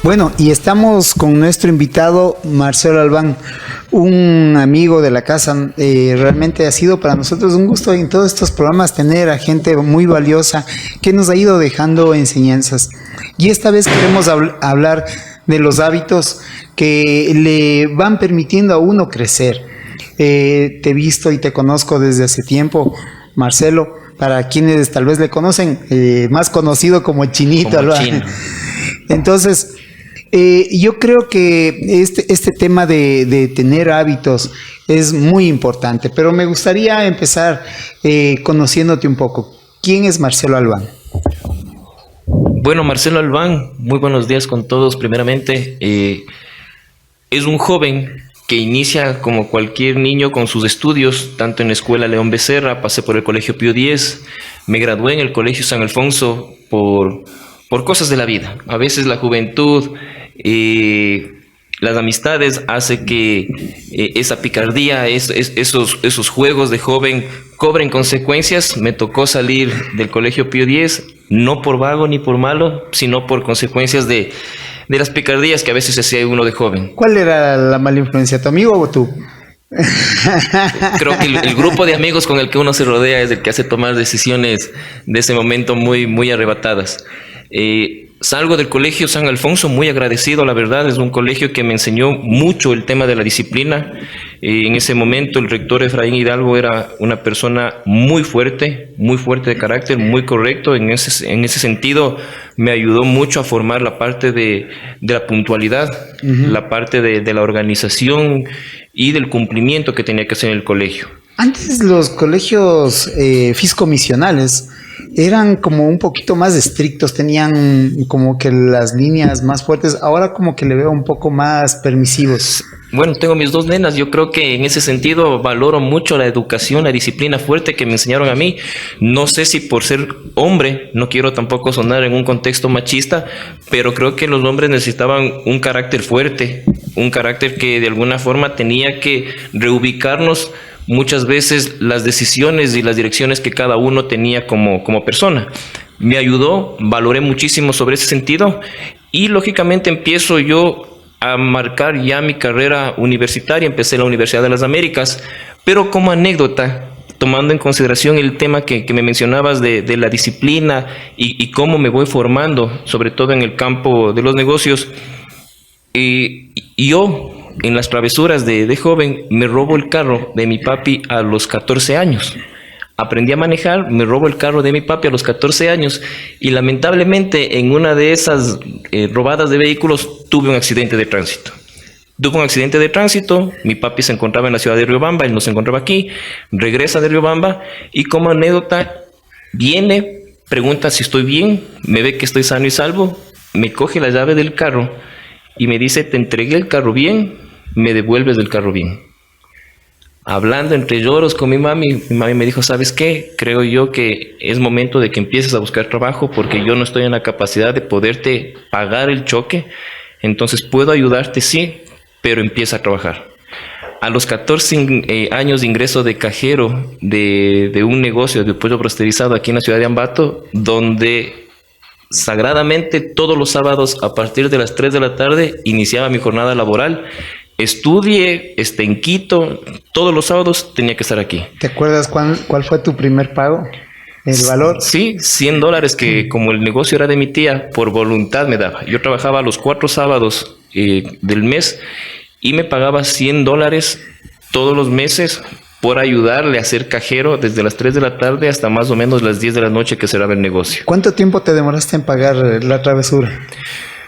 Bueno, y estamos con nuestro invitado Marcelo Albán, un amigo de la casa. Realmente ha sido para nosotros un gusto en todos estos programas tener a gente muy valiosa que nos ha ido dejando enseñanzas. Y esta vez queremos hablar de los hábitos que le van permitiendo a uno crecer. Te he visto y te conozco desde hace tiempo, Marcelo. Para quienes tal vez le conocen, más conocido como Chinito Albán. Chino. Entonces, yo creo que este tema de tener hábitos es muy importante, pero me gustaría empezar conociéndote un poco. ¿Quién es Marcelo Albán? Bueno, Marcelo Albán, muy buenos días con todos. Primeramente, es un joven que inicia como cualquier niño con sus estudios, tanto en la escuela León Becerra, pasé por el Colegio Pío X, me gradué en el Colegio San Alfonso por cosas de la vida. A veces la juventud, las amistades hace que esa picardía, esos juegos de joven cobren consecuencias. Me tocó salir del Colegio Pío X, no por vago ni por malo, sino por consecuencias de las picardías que a veces hacía uno de joven. ¿Cuál era la mala influencia, tu amigo o tú? Creo que el grupo de amigos con el que uno se rodea es el que hace tomar decisiones de ese momento muy, muy arrebatadas. Salgo del Colegio San Alfonso muy agradecido, la verdad. Es un colegio que me enseñó mucho el tema de la disciplina. En ese momento el rector Efraín Hidalgo era una persona muy fuerte de carácter, muy correcto. En ese sentido me ayudó mucho a formar la parte de la puntualidad, la parte de la organización y del cumplimiento que tenía que hacer en el colegio. Antes los colegios fiscomisionales eran como un poquito más estrictos, tenían como que las líneas más fuertes. Ahora como que le veo un poco más permisivos. Bueno, tengo mis dos nenas. Yo creo que en ese sentido valoro mucho la educación, la disciplina fuerte que me enseñaron a mí. No sé si por ser hombre, no quiero tampoco sonar en un contexto machista, pero creo que los hombres necesitaban un carácter fuerte, un carácter que de alguna forma tenía que reubicarnos muchas veces las decisiones y las direcciones que cada uno tenía como persona. Me ayudó, valoré muchísimo sobre ese sentido y lógicamente empiezo yo a marcar ya mi carrera universitaria. Empecé en la Universidad de las Américas, pero como anécdota, tomando en consideración el tema que me mencionabas de la disciplina y cómo me voy formando, sobre todo en el campo de los negocios, yo en las travesuras de joven me robo el carro de mi papi a los 14 años. Aprendí a manejar, me robo el carro de mi papi a los 14 años y lamentablemente en una de esas robadas de vehículos tuve un accidente de tránsito. Mi papi se encontraba en la ciudad de Riobamba, él no se encontraba aquí, regresa de Riobamba y como anécdota viene, pregunta si estoy bien, me ve que estoy sano y salvo, me coge la llave del carro y me dice: te entregué el carro bien, me devuelves el carro bien. Hablando entre lloros con mi mami me dijo: ¿sabes qué? Creo yo que es momento de que empieces a buscar trabajo porque yo no estoy en la capacidad de poderte pagar el choque. Entonces puedo ayudarte, sí, pero empieza a trabajar. A los 14 años de ingreso de cajero de un negocio de pollo pasteurizado aquí en la ciudad de Ambato, donde sagradamente todos los sábados a partir de las 3 de la tarde iniciaba mi jornada laboral. Estudié en Quito, todos los sábados tenía que estar aquí. ¿Te acuerdas cuál fue tu primer pago? ¿El valor? Sí, $100 que como el negocio era de mi tía, por voluntad me daba. Yo trabajaba los 4 sábados del mes y me pagaba $100 todos los meses por ayudarle a ser cajero desde las 3 de la tarde hasta más o menos las 10 de la noche que cerraba el negocio. ¿Cuánto tiempo te demoraste en pagar la travesura?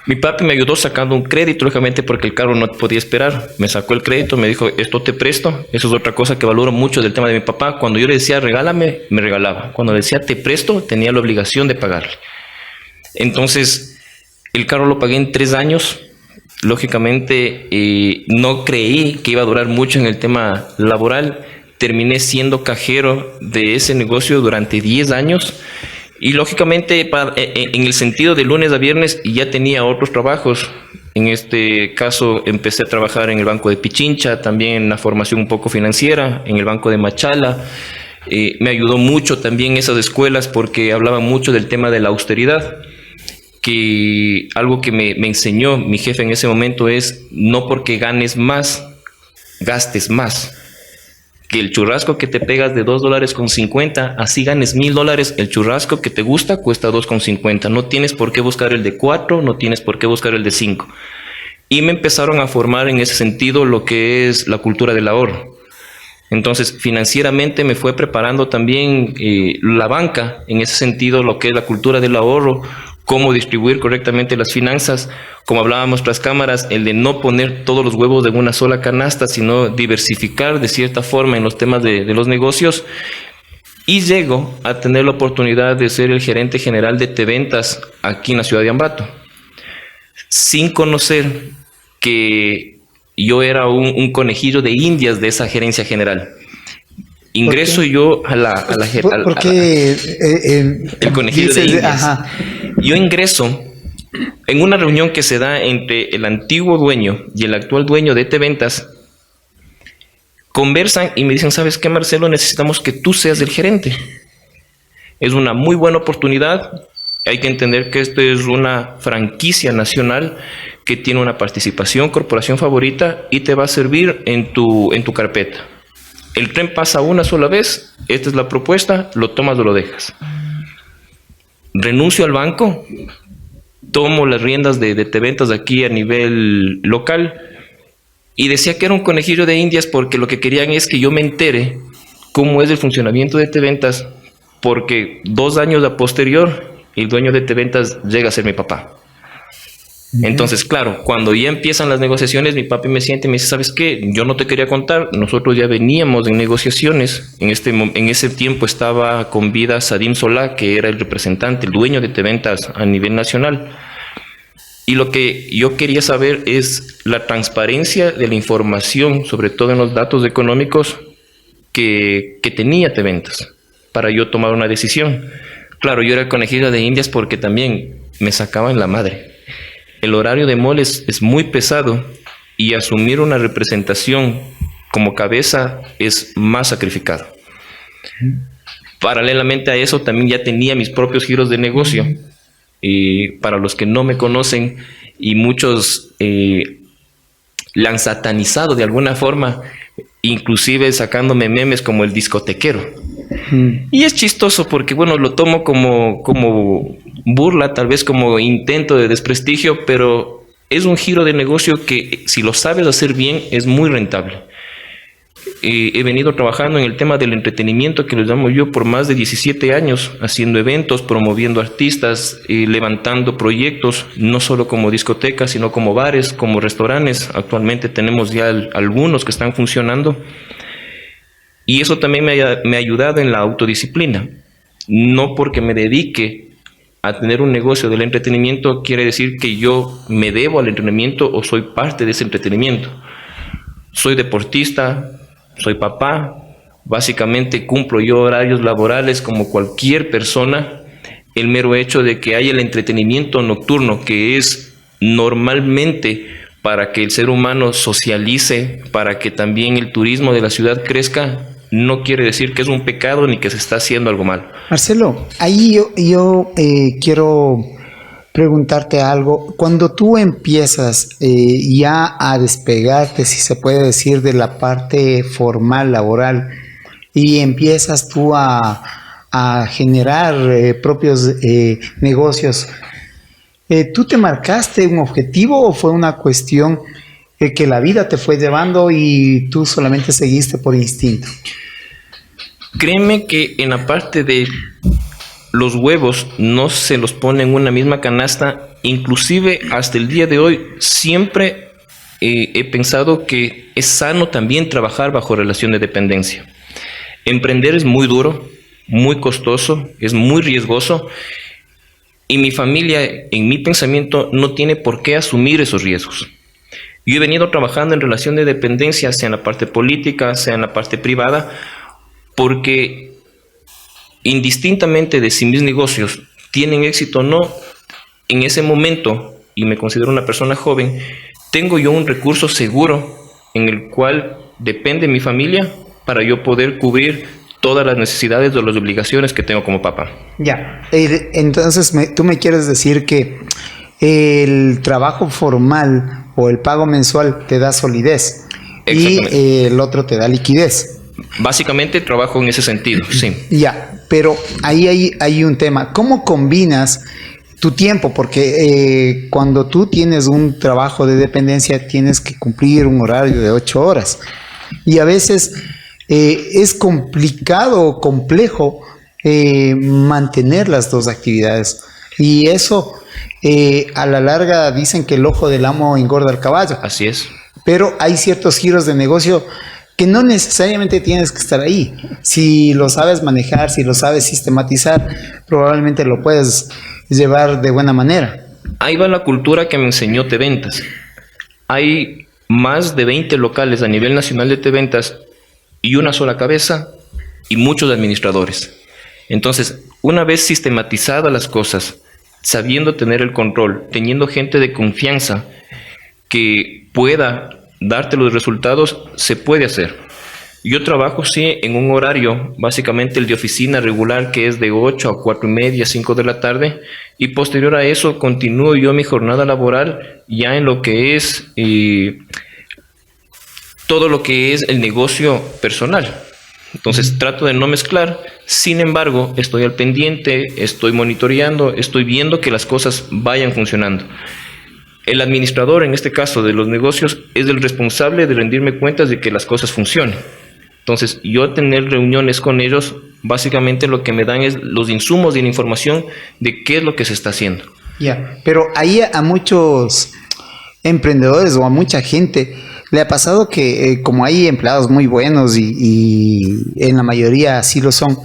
Mi papi me ayudó sacando un crédito, lógicamente porque el carro no podía esperar. Me sacó el crédito, me dijo: esto te presto. Eso es otra cosa que valoro mucho del tema de mi papá. Cuando yo le decía regálame, me regalaba. Cuando le decía te presto, tenía la obligación de pagarle. Entonces, el carro lo pagué en 3 años. Lógicamente, no creí que iba a durar mucho en el tema laboral. Terminé siendo cajero de ese negocio durante 10 años. Y lógicamente, en el sentido de lunes a viernes, ya tenía otros trabajos. En este caso, empecé a trabajar en el Banco de Pichincha, también en la formación un poco financiera, en el Banco de Machala. Me ayudó mucho también esas escuelas porque hablaban mucho del tema de la austeridad, que algo que me enseñó mi jefe en ese momento es no porque ganes más, gastes más. Que el churrasco que te pegas de $2.50, así ganes $1,000, el churrasco que te gusta cuesta $2.50. No tienes por qué buscar el de 4, no tienes por qué buscar el de 5. Y me empezaron a formar en ese sentido lo que es la cultura del ahorro. Entonces, financieramente me fue preparando también la banca, en ese sentido, lo que es la cultura del ahorro, cómo distribuir correctamente las finanzas, como hablábamos tras cámaras, el de no poner todos los huevos en una sola canasta, sino diversificar de cierta forma en los temas de los negocios. Y llego a tener la oportunidad de ser el gerente general de Teventas aquí en la ciudad de Ambato, sin conocer que yo era un conejillo de indias de esa gerencia general. Ingreso yo a la porque el conejillo de indias. Ajá. Yo ingreso en una reunión que se da entre el antiguo dueño y el actual dueño de Teventas. Conversan y me dicen, ¿sabes qué, Marcelo? Necesitamos que tú seas el gerente. Es una muy buena oportunidad. Hay que entender que esto es una franquicia nacional que tiene una participación, corporación favorita, y te va a servir en tu carpeta. El tren pasa una sola vez, esta es la propuesta, lo tomas o lo dejas. Renuncio al banco, tomo las riendas de Teventas aquí a nivel local, y decía que era un conejillo de indias porque lo que querían es que yo me entere cómo es el funcionamiento de Teventas, porque 2 años a posterior, el dueño de Teventas llega a ser mi papá. Entonces, claro, cuando ya empiezan las negociaciones, mi papi me siente y me dice, ¿sabes qué? Yo no te quería contar, nosotros ya veníamos en negociaciones. En ese tiempo estaba con vida Sadim Solá, que era el representante, el dueño de Teventas a nivel nacional. Y lo que yo quería saber es la transparencia de la información, sobre todo en los datos económicos que tenía Teventas, para yo tomar una decisión. Claro, yo era conejillo de indias porque también me sacaban la madre. El horario de moles es muy pesado y asumir una representación como cabeza es más sacrificado. Paralelamente a eso también ya tenía mis propios giros de negocio. Y para los que no me conocen y muchos la han satanizado de alguna forma, inclusive sacándome memes como el discotequero. Y es chistoso porque, bueno, lo tomo como burla, tal vez como intento de desprestigio, pero es un giro de negocio que, si lo sabes hacer bien, es muy rentable. He venido trabajando en el tema del entretenimiento, que lo llamo yo, por más de 17 años, haciendo eventos, promoviendo artistas, levantando proyectos, no solo como discotecas, sino como bares, como restaurantes. Actualmente tenemos ya algunos que están funcionando. Y eso también me ha ayudado en la autodisciplina. No porque me dedique a tener un negocio del entretenimiento quiere decir que yo me debo al entretenimiento o soy parte de ese entretenimiento. Soy deportista, soy papá, básicamente cumplo yo horarios laborales como cualquier persona. El mero hecho de que haya el entretenimiento nocturno, que es normalmente para que el ser humano socialice, para que también el turismo de la ciudad crezca, no quiere decir que es un pecado ni que se está haciendo algo mal. Marcelo, ahí yo quiero preguntarte algo. Cuando tú empiezas ya a despegarte, si se puede decir, de la parte formal, laboral, y empiezas tú a generar propios negocios, ¿tú te marcaste un objetivo o fue una cuestión que la vida te fue llevando y tú solamente seguiste por instinto? Créeme que en la parte de los huevos no se los pone en una misma canasta. Inclusive hasta el día de hoy siempre he pensado que es sano también trabajar bajo relación de dependencia. Emprender es muy duro, muy costoso, es muy riesgoso, y mi familia, en mi pensamiento, no tiene por qué asumir esos riesgos. Yo he venido trabajando en relación de dependencia, sea en la parte política, sea en la parte privada, porque indistintamente de si mis negocios tienen éxito o no, en ese momento, y me considero una persona joven, tengo yo un recurso seguro en el cual depende mi familia para yo poder cubrir todas las necesidades o las obligaciones que tengo como papá. Ya, entonces tú me quieres decir que el trabajo formal o el pago mensual te da solidez y el otro te da liquidez. Básicamente trabajo en ese sentido, sí. Ya, pero ahí hay un tema. ¿Cómo combinas tu tiempo? Porque cuando tú tienes un trabajo de dependencia tienes que cumplir un horario de 8 horas y a veces es complicado o complejo mantener las dos actividades y eso a la larga dicen que el ojo del amo engorda al caballo. Así es. Pero hay ciertos giros de negocio que no necesariamente tienes que estar ahí. Si lo sabes manejar, si lo sabes sistematizar, probablemente lo puedes llevar de buena manera. Ahí va la cultura que me enseñó Teventas. Hay más de 20 locales a nivel nacional de Teventas y una sola cabeza y muchos administradores. Entonces, una vez sistematizadas las cosas, sabiendo tener el control, teniendo gente de confianza que pueda darte los resultados, se puede hacer. Yo trabajo, sí, en un horario, básicamente el de oficina regular, que es de 8 a 4:30, 5 de la tarde, y posterior a eso continúo yo mi jornada laboral ya en lo que es todo lo que es el negocio personal. Entonces trato de no mezclar, sin embargo, estoy al pendiente, estoy monitoreando, estoy viendo que las cosas vayan funcionando. El administrador, en este caso de los negocios, es el responsable de rendirme cuentas de que las cosas funcionen. Entonces, yo tener reuniones con ellos, básicamente lo que me dan es los insumos y la información de qué es lo que se está haciendo. Ya, pero ahí a muchos emprendedores o a mucha gente le ha pasado que como hay empleados muy buenos y en la mayoría sí lo son,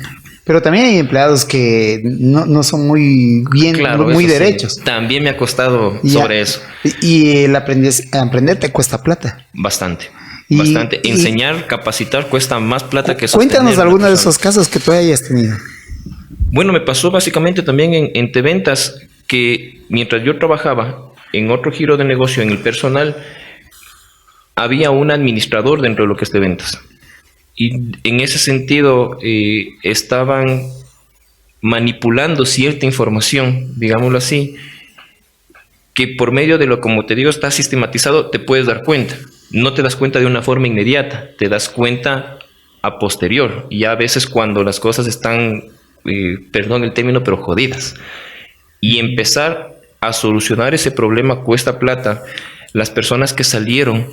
pero también hay empleados que no son muy bien, claro, muy derechos. Sí. También me ha costado sobre eso. Y el aprender te cuesta plata. Bastante. Enseñar, capacitar cuesta más plata que sostener. Cuéntanos algunos de esos casos que tú hayas tenido. Bueno, me pasó básicamente también en Teventas que mientras yo trabajaba en otro giro de negocio en el personal, había un administrador dentro de lo que es Teventas. Y en ese sentido estaban manipulando cierta información, digámoslo así, que por medio de lo, como te digo, está sistematizado, te puedes dar cuenta. No te das cuenta de una forma inmediata, te das cuenta a posterior. Y a veces cuando las cosas están, perdón el término, pero jodidas. Y empezar a solucionar ese problema cuesta plata. Las personas que salieron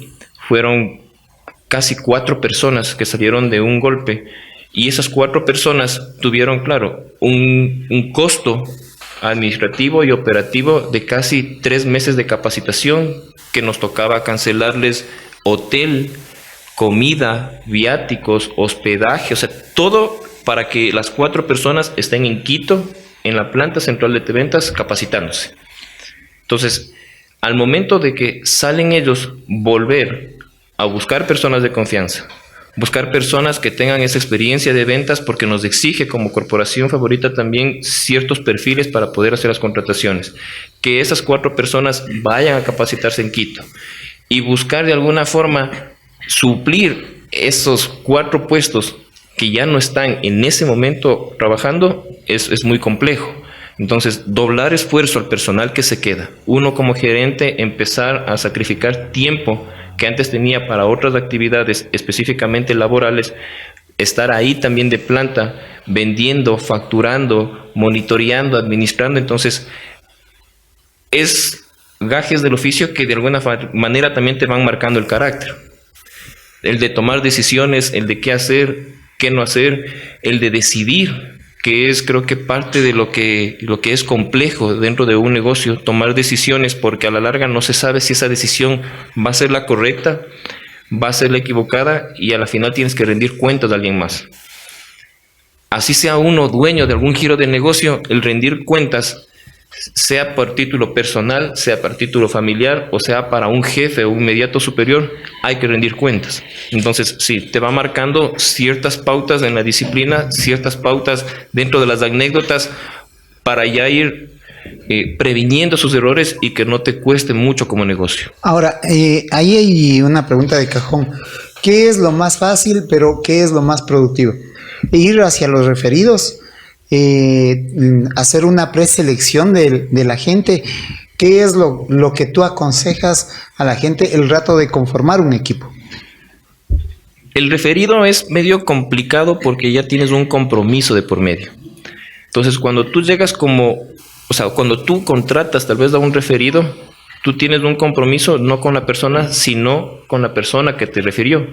fueron casi 4 personas que salieron de un golpe. Y esas 4 personas tuvieron, claro, un costo administrativo y operativo de casi 3 meses de capacitación que nos tocaba cancelarles hotel, comida, viáticos, hospedaje, o sea, todo para que las 4 personas estén en Quito, en la planta central de Teventas, capacitándose. Entonces, al momento de que salen ellos, volver a buscar personas de confianza, buscar personas que tengan esa experiencia de ventas, porque nos exige como corporación favorita también ciertos perfiles para poder hacer las contrataciones. Que esas 4 personas vayan a capacitarse en Quito y buscar de alguna forma suplir esos 4 puestos que ya no están en ese momento trabajando es muy complejo. Entonces, doblar esfuerzo al personal que se queda. Uno como gerente empezar a sacrificar tiempo que antes tenía para otras actividades específicamente laborales, estar ahí también de planta, vendiendo, facturando, monitoreando, administrando. Entonces, es gajes del oficio que de alguna manera también te van marcando el carácter. El de tomar decisiones, el de qué hacer, qué no hacer, el de decidir, que es creo que parte de lo que es complejo dentro de un negocio, tomar decisiones, porque a la larga no se sabe si esa decisión va a ser la correcta, va a ser la equivocada, y a la final tienes que rendir cuentas de alguien más. Así sea uno dueño de algún giro de negocio, el rendir cuentas sea por título personal, sea por título familiar, o sea para un jefe o un inmediato superior, hay que rendir cuentas. Entonces, sí, te va marcando ciertas pautas en la disciplina, ciertas pautas dentro de las anécdotas para ya ir previniendo sus errores y que no te cueste mucho como negocio. Ahora, ahí hay una pregunta de cajón. ¿Qué es lo más fácil, pero qué es lo más productivo? Ir hacia los referidos, hacer una preselección de la gente. ¿Qué es lo que tú aconsejas a la gente el rato de conformar un equipo? El referido es medio complicado porque ya tienes un compromiso de por medio. Entonces, cuando tú llegas cuando tú contratas tal vez a un referido, tú tienes un compromiso no con la persona, sino con la persona que te refirió.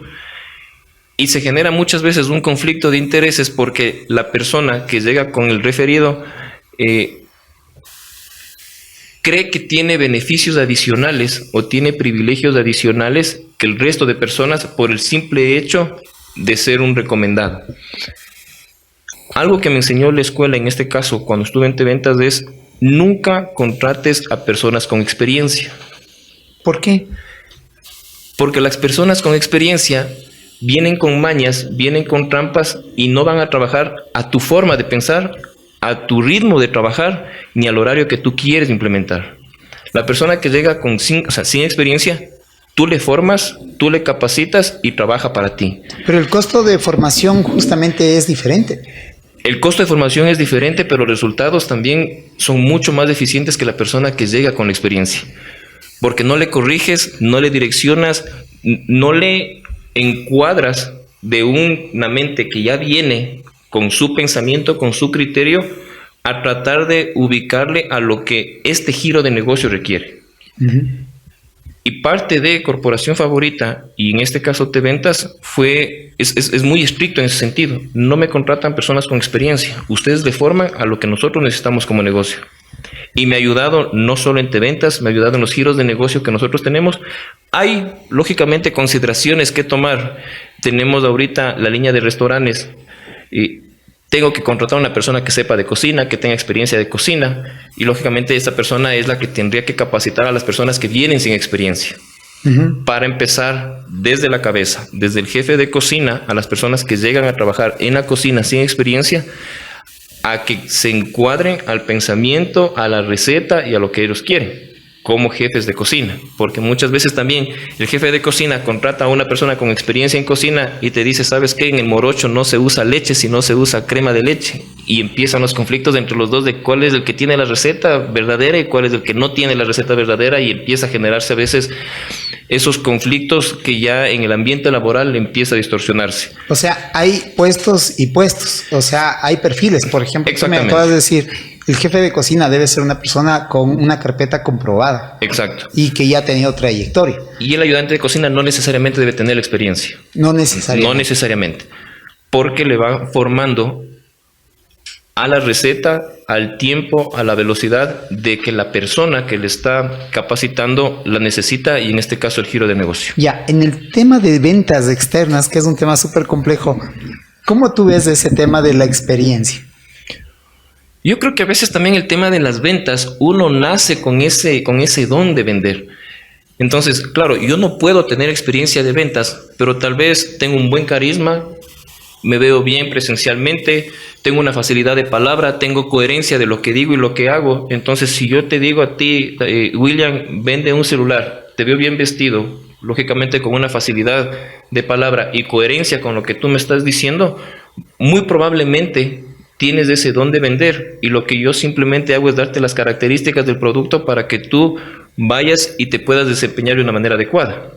Y se genera muchas veces un conflicto de intereses porque la persona que llega con el referido cree que tiene beneficios adicionales o tiene privilegios adicionales que el resto de personas por el simple hecho de ser un recomendado. Algo que me enseñó la escuela en este caso cuando estuve en Teventas es nunca contrates a personas con experiencia. ¿Por qué? Porque las personas con experiencia vienen con mañas, vienen con trampas y no van a trabajar a tu forma de pensar, a tu ritmo de trabajar, ni al horario que tú quieres implementar. La persona que llega sin experiencia, tú le formas, tú le capacitas y trabaja para ti. Pero el costo de formación justamente es diferente. El costo de formación es diferente, pero los resultados también son mucho más eficientes que la persona que llega con la experiencia. Porque no le corriges, no le direccionas, no le encuadras de una mente que ya viene con su pensamiento, con su criterio, a tratar de ubicarle a lo que este giro de negocio requiere. Uh-huh. Y parte de Corporación Favorita, y en este caso Teventas, es muy estricto en ese sentido. No me contratan personas con experiencia. Ustedes le forman a lo que nosotros necesitamos como negocio. Y me ha ayudado no solo en Teventas, me ha ayudado en los giros de negocio que nosotros tenemos. Hay, lógicamente, consideraciones que tomar. Tenemos ahorita la línea de restaurantes. Y tengo que contratar a una persona que sepa de cocina, que tenga experiencia de cocina. Y, lógicamente, esta persona es la que tendría que capacitar a las personas que vienen sin experiencia. Uh-huh. Para empezar desde la cabeza, desde el jefe de cocina, a las personas que llegan a trabajar en la cocina sin experiencia, a que se encuadren al pensamiento, a la receta y a lo que ellos quieren, como jefes de cocina. Porque muchas veces también el jefe de cocina contrata a una persona con experiencia en cocina y te dice, ¿sabes qué? En el morocho no se usa leche, sino se usa crema de leche. Y empiezan los conflictos entre los dos de cuál es el que tiene la receta verdadera y cuál es el que no tiene la receta verdadera, y empieza a generarse a veces esos conflictos que ya en el ambiente laboral empieza a distorsionarse. O sea, hay puestos y puestos, o sea, hay perfiles. Por ejemplo, tú me acabas de decir, el jefe de cocina debe ser una persona con una carpeta comprobada. Exacto. Y que ya ha tenido trayectoria. Y el ayudante de cocina no necesariamente debe tener experiencia. No necesariamente. No necesariamente. Porque le va formando a la receta, al tiempo, a la velocidad de que la persona que le está capacitando la necesita, y en este caso el giro de negocio. Ya, en el tema de ventas externas, que es un tema súper complejo, ¿cómo tú ves ese tema de la experiencia? Yo creo que a veces también el tema de las ventas, uno nace con ese don de vender. Entonces, claro, yo no puedo tener experiencia de ventas, pero tal vez tengo un buen carisma, me veo bien presencialmente, tengo una facilidad de palabra, tengo coherencia de lo que digo y lo que hago. Entonces, si yo te digo a ti, William, vende un celular, te veo bien vestido, lógicamente con una facilidad de palabra y coherencia con lo que tú me estás diciendo, muy probablemente tienes ese don de vender, y lo que yo simplemente hago es darte las características del producto para que tú vayas y te puedas desempeñar de una manera adecuada.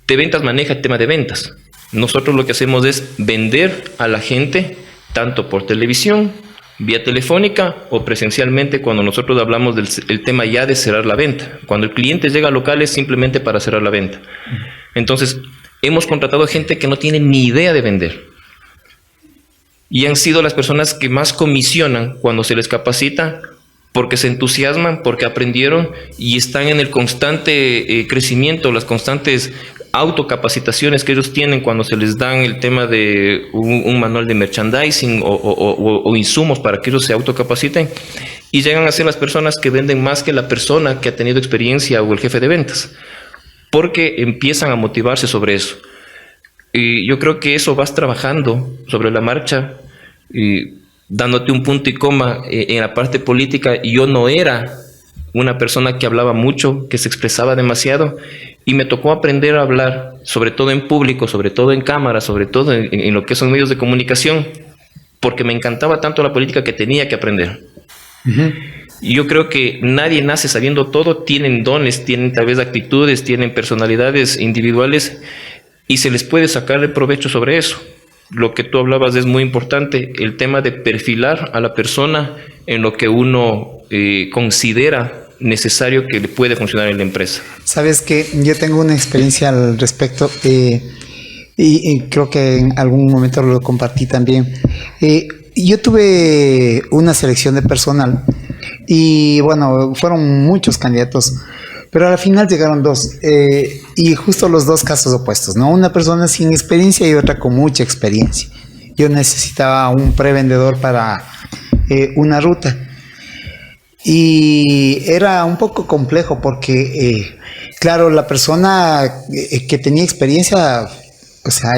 Teventas maneja el tema de ventas. Nosotros lo que hacemos es vender a la gente tanto por televisión, vía telefónica o presencialmente, cuando nosotros hablamos del tema ya de cerrar la venta. Cuando el cliente llega a locales simplemente para cerrar la venta. Entonces, hemos contratado gente que no tiene ni idea de vender. Y han sido las personas que más comisionan cuando se les capacita, porque se entusiasman, porque aprendieron y están en el constante crecimiento, las constantes autocapacitaciones que ellos tienen cuando se les dan el tema de un manual de merchandising o insumos para que ellos se autocapaciten. y llegan a ser las personas que venden más que la persona que ha tenido experiencia o el jefe de ventas, porque empiezan a motivarse sobre eso. Y yo creo que eso vas trabajando sobre la marcha, dándote un punto y coma en la parte política. Yo no era una persona que hablaba mucho, que se expresaba demasiado, y me tocó aprender a hablar, sobre todo en público, sobre todo en cámara, sobre todo en lo que son medios de comunicación, porque me encantaba tanto la política que tenía que aprender. Y yo creo que nadie nace sabiendo todo, tienen dones, tienen tal vez actitudes, tienen personalidades individuales, y se les puede sacar el provecho sobre eso. Lo que tú hablabas es muy importante, el tema de perfilar a la persona en lo que uno considera necesario que le puede funcionar en la empresa. Sabes que yo tengo una experiencia al respecto, y creo que en algún momento lo compartí también. Yo tuve una selección de personal y bueno, fueron muchos candidatos, pero al final llegaron dos, y justo los dos casos opuestos, ¿no? Una persona sin experiencia y otra con mucha experiencia. Yo necesitaba un prevendedor para una ruta. Y era un poco complejo porque, claro, la persona que tenía experiencia, o sea,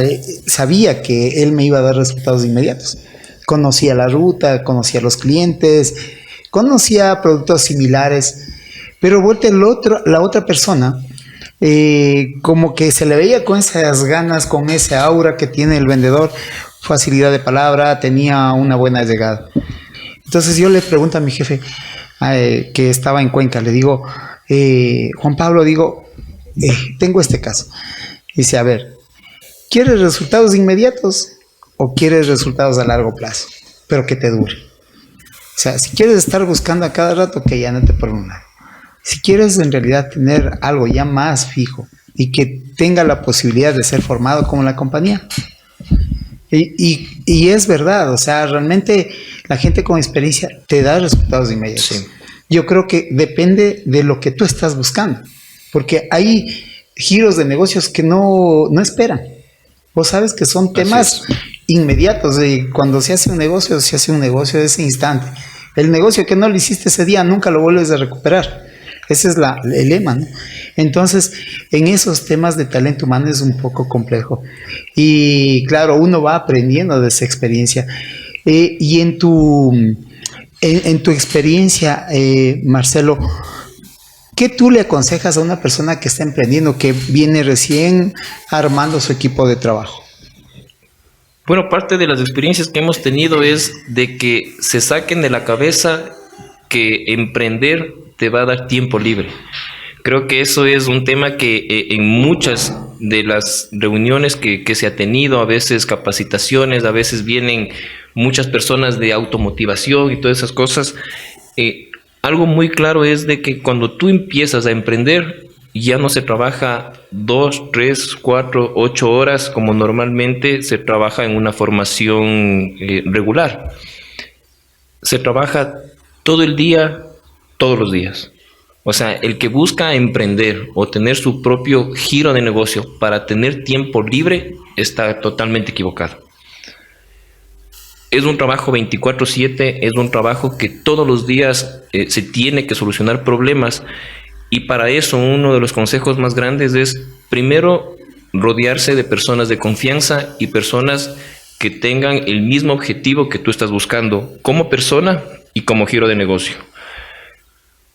sabía que él me iba a dar resultados inmediatos. Conocía la ruta, conocía los clientes, conocía productos similares, pero vuelta la otra persona, como que se le veía con esas ganas, con ese aura que tiene el vendedor, facilidad de palabra, tenía una buena llegada. Entonces yo le pregunto a mi jefe, que estaba en Cuenca, le digo, Juan Pablo, tengo este caso. Dice, a ver, ¿quieres resultados inmediatos o quieres resultados a largo plazo, pero que te dure? O sea, si quieres estar buscando a cada rato, que ya no te por un lado. Si quieres en realidad tener algo ya más fijo y que tenga la posibilidad de ser formado como la compañía. Y es verdad, o sea, realmente la gente con experiencia te da resultados inmediatos. Sí. Yo creo que depende de lo que tú estás buscando, porque hay giros de negocios que no esperan. Vos sabes que son temas inmediatos, y cuando se hace un negocio de ese instante. El negocio que no lo hiciste ese día nunca lo vuelves a recuperar. Ese es el lema, ¿no? Entonces, en esos temas de talento humano es un poco complejo. Y claro, uno va aprendiendo de esa experiencia. Y en tu experiencia, Marcelo, ¿qué tú le aconsejas a una persona que está emprendiendo, que viene recién armando su equipo de trabajo? Bueno, parte de las experiencias que hemos tenido es de que se saquen de la cabeza que emprender te va a dar tiempo libre. Creo que eso es un tema que en muchas de las reuniones que se ha tenido, a veces capacitaciones, a veces vienen muchas personas de automotivación y todas esas cosas. Algo muy claro es de que cuando tú empiezas a emprender, ya no se trabaja 2, 3, 4, 8 horas como normalmente se trabaja en una formación regular. Se trabaja todo el día, todos los días. O sea, el que busca emprender o tener su propio giro de negocio para tener tiempo libre está totalmente equivocado. Es un trabajo 24/7, es un trabajo que todos los días se tiene que solucionar problemas, y para eso uno de los consejos más grandes es, primero, rodearse de personas de confianza y personas que tengan el mismo objetivo que tú estás buscando como persona y como giro de negocio.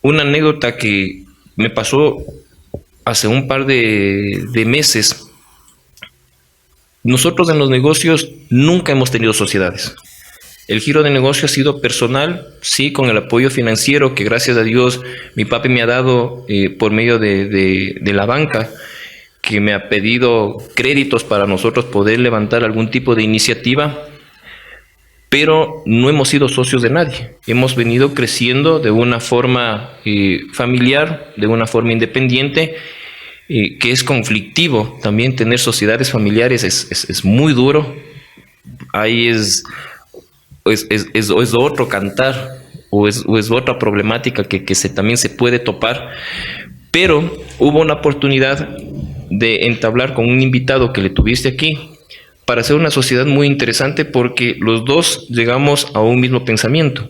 Una anécdota que me pasó hace un par de meses. Nosotros en los negocios nunca hemos tenido sociedades. El giro de negocio ha sido personal, sí, con el apoyo financiero que gracias a Dios mi papi me ha dado por medio de la banca, que me ha pedido créditos para nosotros poder levantar algún tipo de iniciativa, pero no hemos sido socios de nadie. Hemos venido creciendo de una forma familiar, de una forma independiente, que es conflictivo. También tener sociedades familiares es muy duro. Ahí es otro cantar, o es otra problemática que también se puede topar. Pero hubo una oportunidad de entablar con un invitado que le tuviste aquí para hacer una sociedad muy interesante, porque los dos llegamos a un mismo pensamiento.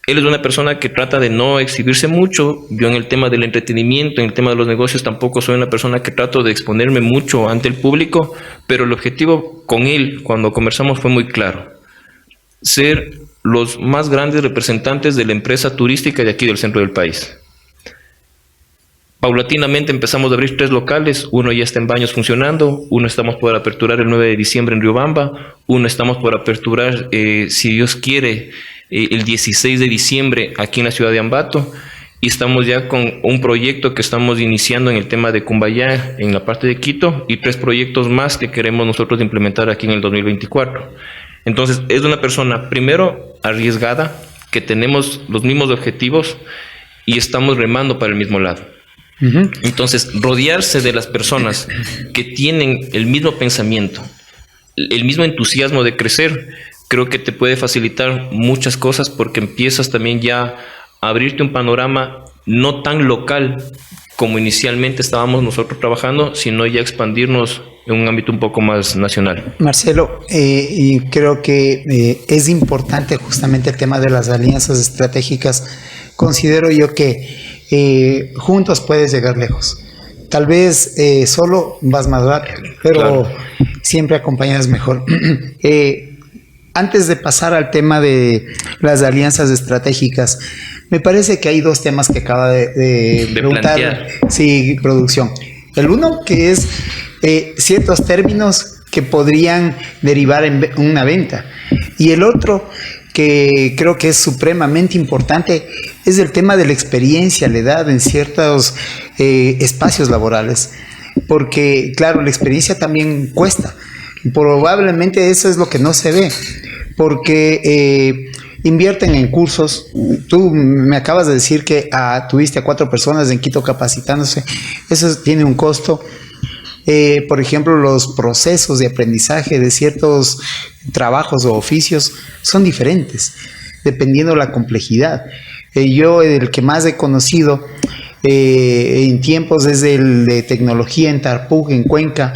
Él es una persona que trata de no exhibirse mucho. Yo en el tema del entretenimiento, en el tema de los negocios, tampoco soy una persona que trato de exponerme mucho ante el público, pero el objetivo con él, cuando conversamos, fue muy claro. Ser los más grandes representantes de la empresa turística de aquí del centro del país. Paulatinamente empezamos a abrir 3 locales, uno ya está en Baños funcionando, uno estamos por aperturar el 9 de diciembre en Riobamba, uno estamos por aperturar, si Dios quiere, el 16 de diciembre aquí en la ciudad de Ambato, y estamos ya con un proyecto que estamos iniciando en el tema de Cumbayá, en la parte de Quito, y 3 proyectos más que queremos nosotros implementar aquí en el 2024. Entonces, es una persona, primero, arriesgada, que tenemos los mismos objetivos y estamos remando para el mismo lado. Entonces, rodearse de las personas que tienen el mismo pensamiento, el mismo entusiasmo de crecer, creo que te puede facilitar muchas cosas, porque empiezas también ya a abrirte un panorama no tan local como inicialmente estábamos nosotros trabajando, sino ya expandirnos en un ámbito un poco más nacional. Marcelo, y creo que es importante justamente el tema de las alianzas estratégicas. Considero yo que juntos puedes llegar lejos. Tal vez solo vas más rápido, pero claro, siempre acompañado es mejor. Antes de pasar al tema de las alianzas estratégicas, me parece que hay 2 temas que acaba de preguntar. Plantear. Sí, producción. El uno, que es ciertos términos que podrían derivar en una venta. Y el otro, que creo que es supremamente importante, es el tema de la experiencia, la edad en ciertos espacios laborales. Porque, claro, la experiencia también cuesta. Probablemente eso es lo que no se ve. Porque invierten en cursos. Tú me acabas de decir que tuviste a 4 personas en Quito capacitándose. Eso tiene un costo. Por ejemplo, los procesos de aprendizaje de ciertos trabajos o oficios son diferentes, dependiendo de la complejidad. Yo, el que más he conocido en tiempos es el de tecnología en Tarpug, en Cuenca.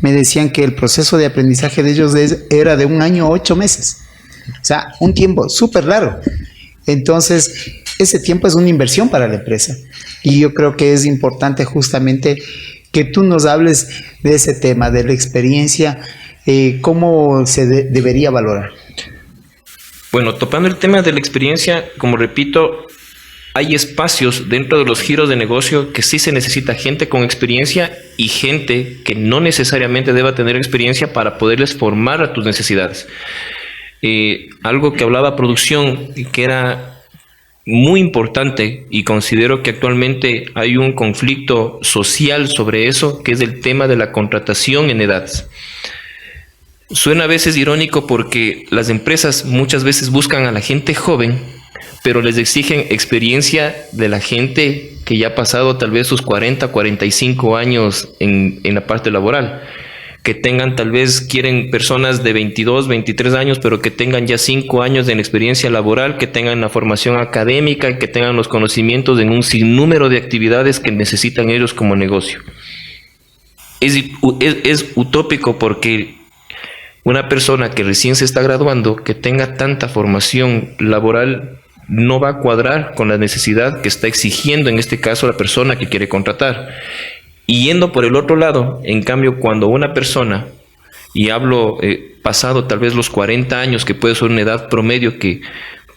Me decían que el proceso de aprendizaje de ellos era de 1 año 8 meses. O sea, un tiempo súper largo. Entonces, ese tiempo es una inversión para la empresa. Y yo creo que es importante justamente que tú nos hables de ese tema, de la experiencia, cómo se debería valorar. Bueno, topando el tema de la experiencia, como repito, hay espacios dentro de los giros de negocio que sí se necesita gente con experiencia y gente que no necesariamente deba tener experiencia para poderles formar a tus necesidades. Algo que hablaba producción y que era muy importante, y considero que actualmente hay un conflicto social sobre eso, que es el tema de la contratación en edades. Suena a veces irónico porque las empresas muchas veces buscan a la gente joven, pero les exigen experiencia de la gente que ya ha pasado tal vez sus 40, 45 años en la parte laboral. Que tengan, tal vez quieren personas de 22, 23 años, pero que tengan ya 5 años de experiencia laboral, que tengan la formación académica, que tengan los conocimientos en un sinnúmero de actividades que necesitan ellos como negocio. Es utópico porque una persona que recién se está graduando, que tenga tanta formación laboral, no va a cuadrar con la necesidad que está exigiendo en este caso la persona que quiere contratar. Y yendo por el otro lado, en cambio, cuando una persona, y hablo pasado tal vez los 40 años, que puede ser una edad promedio que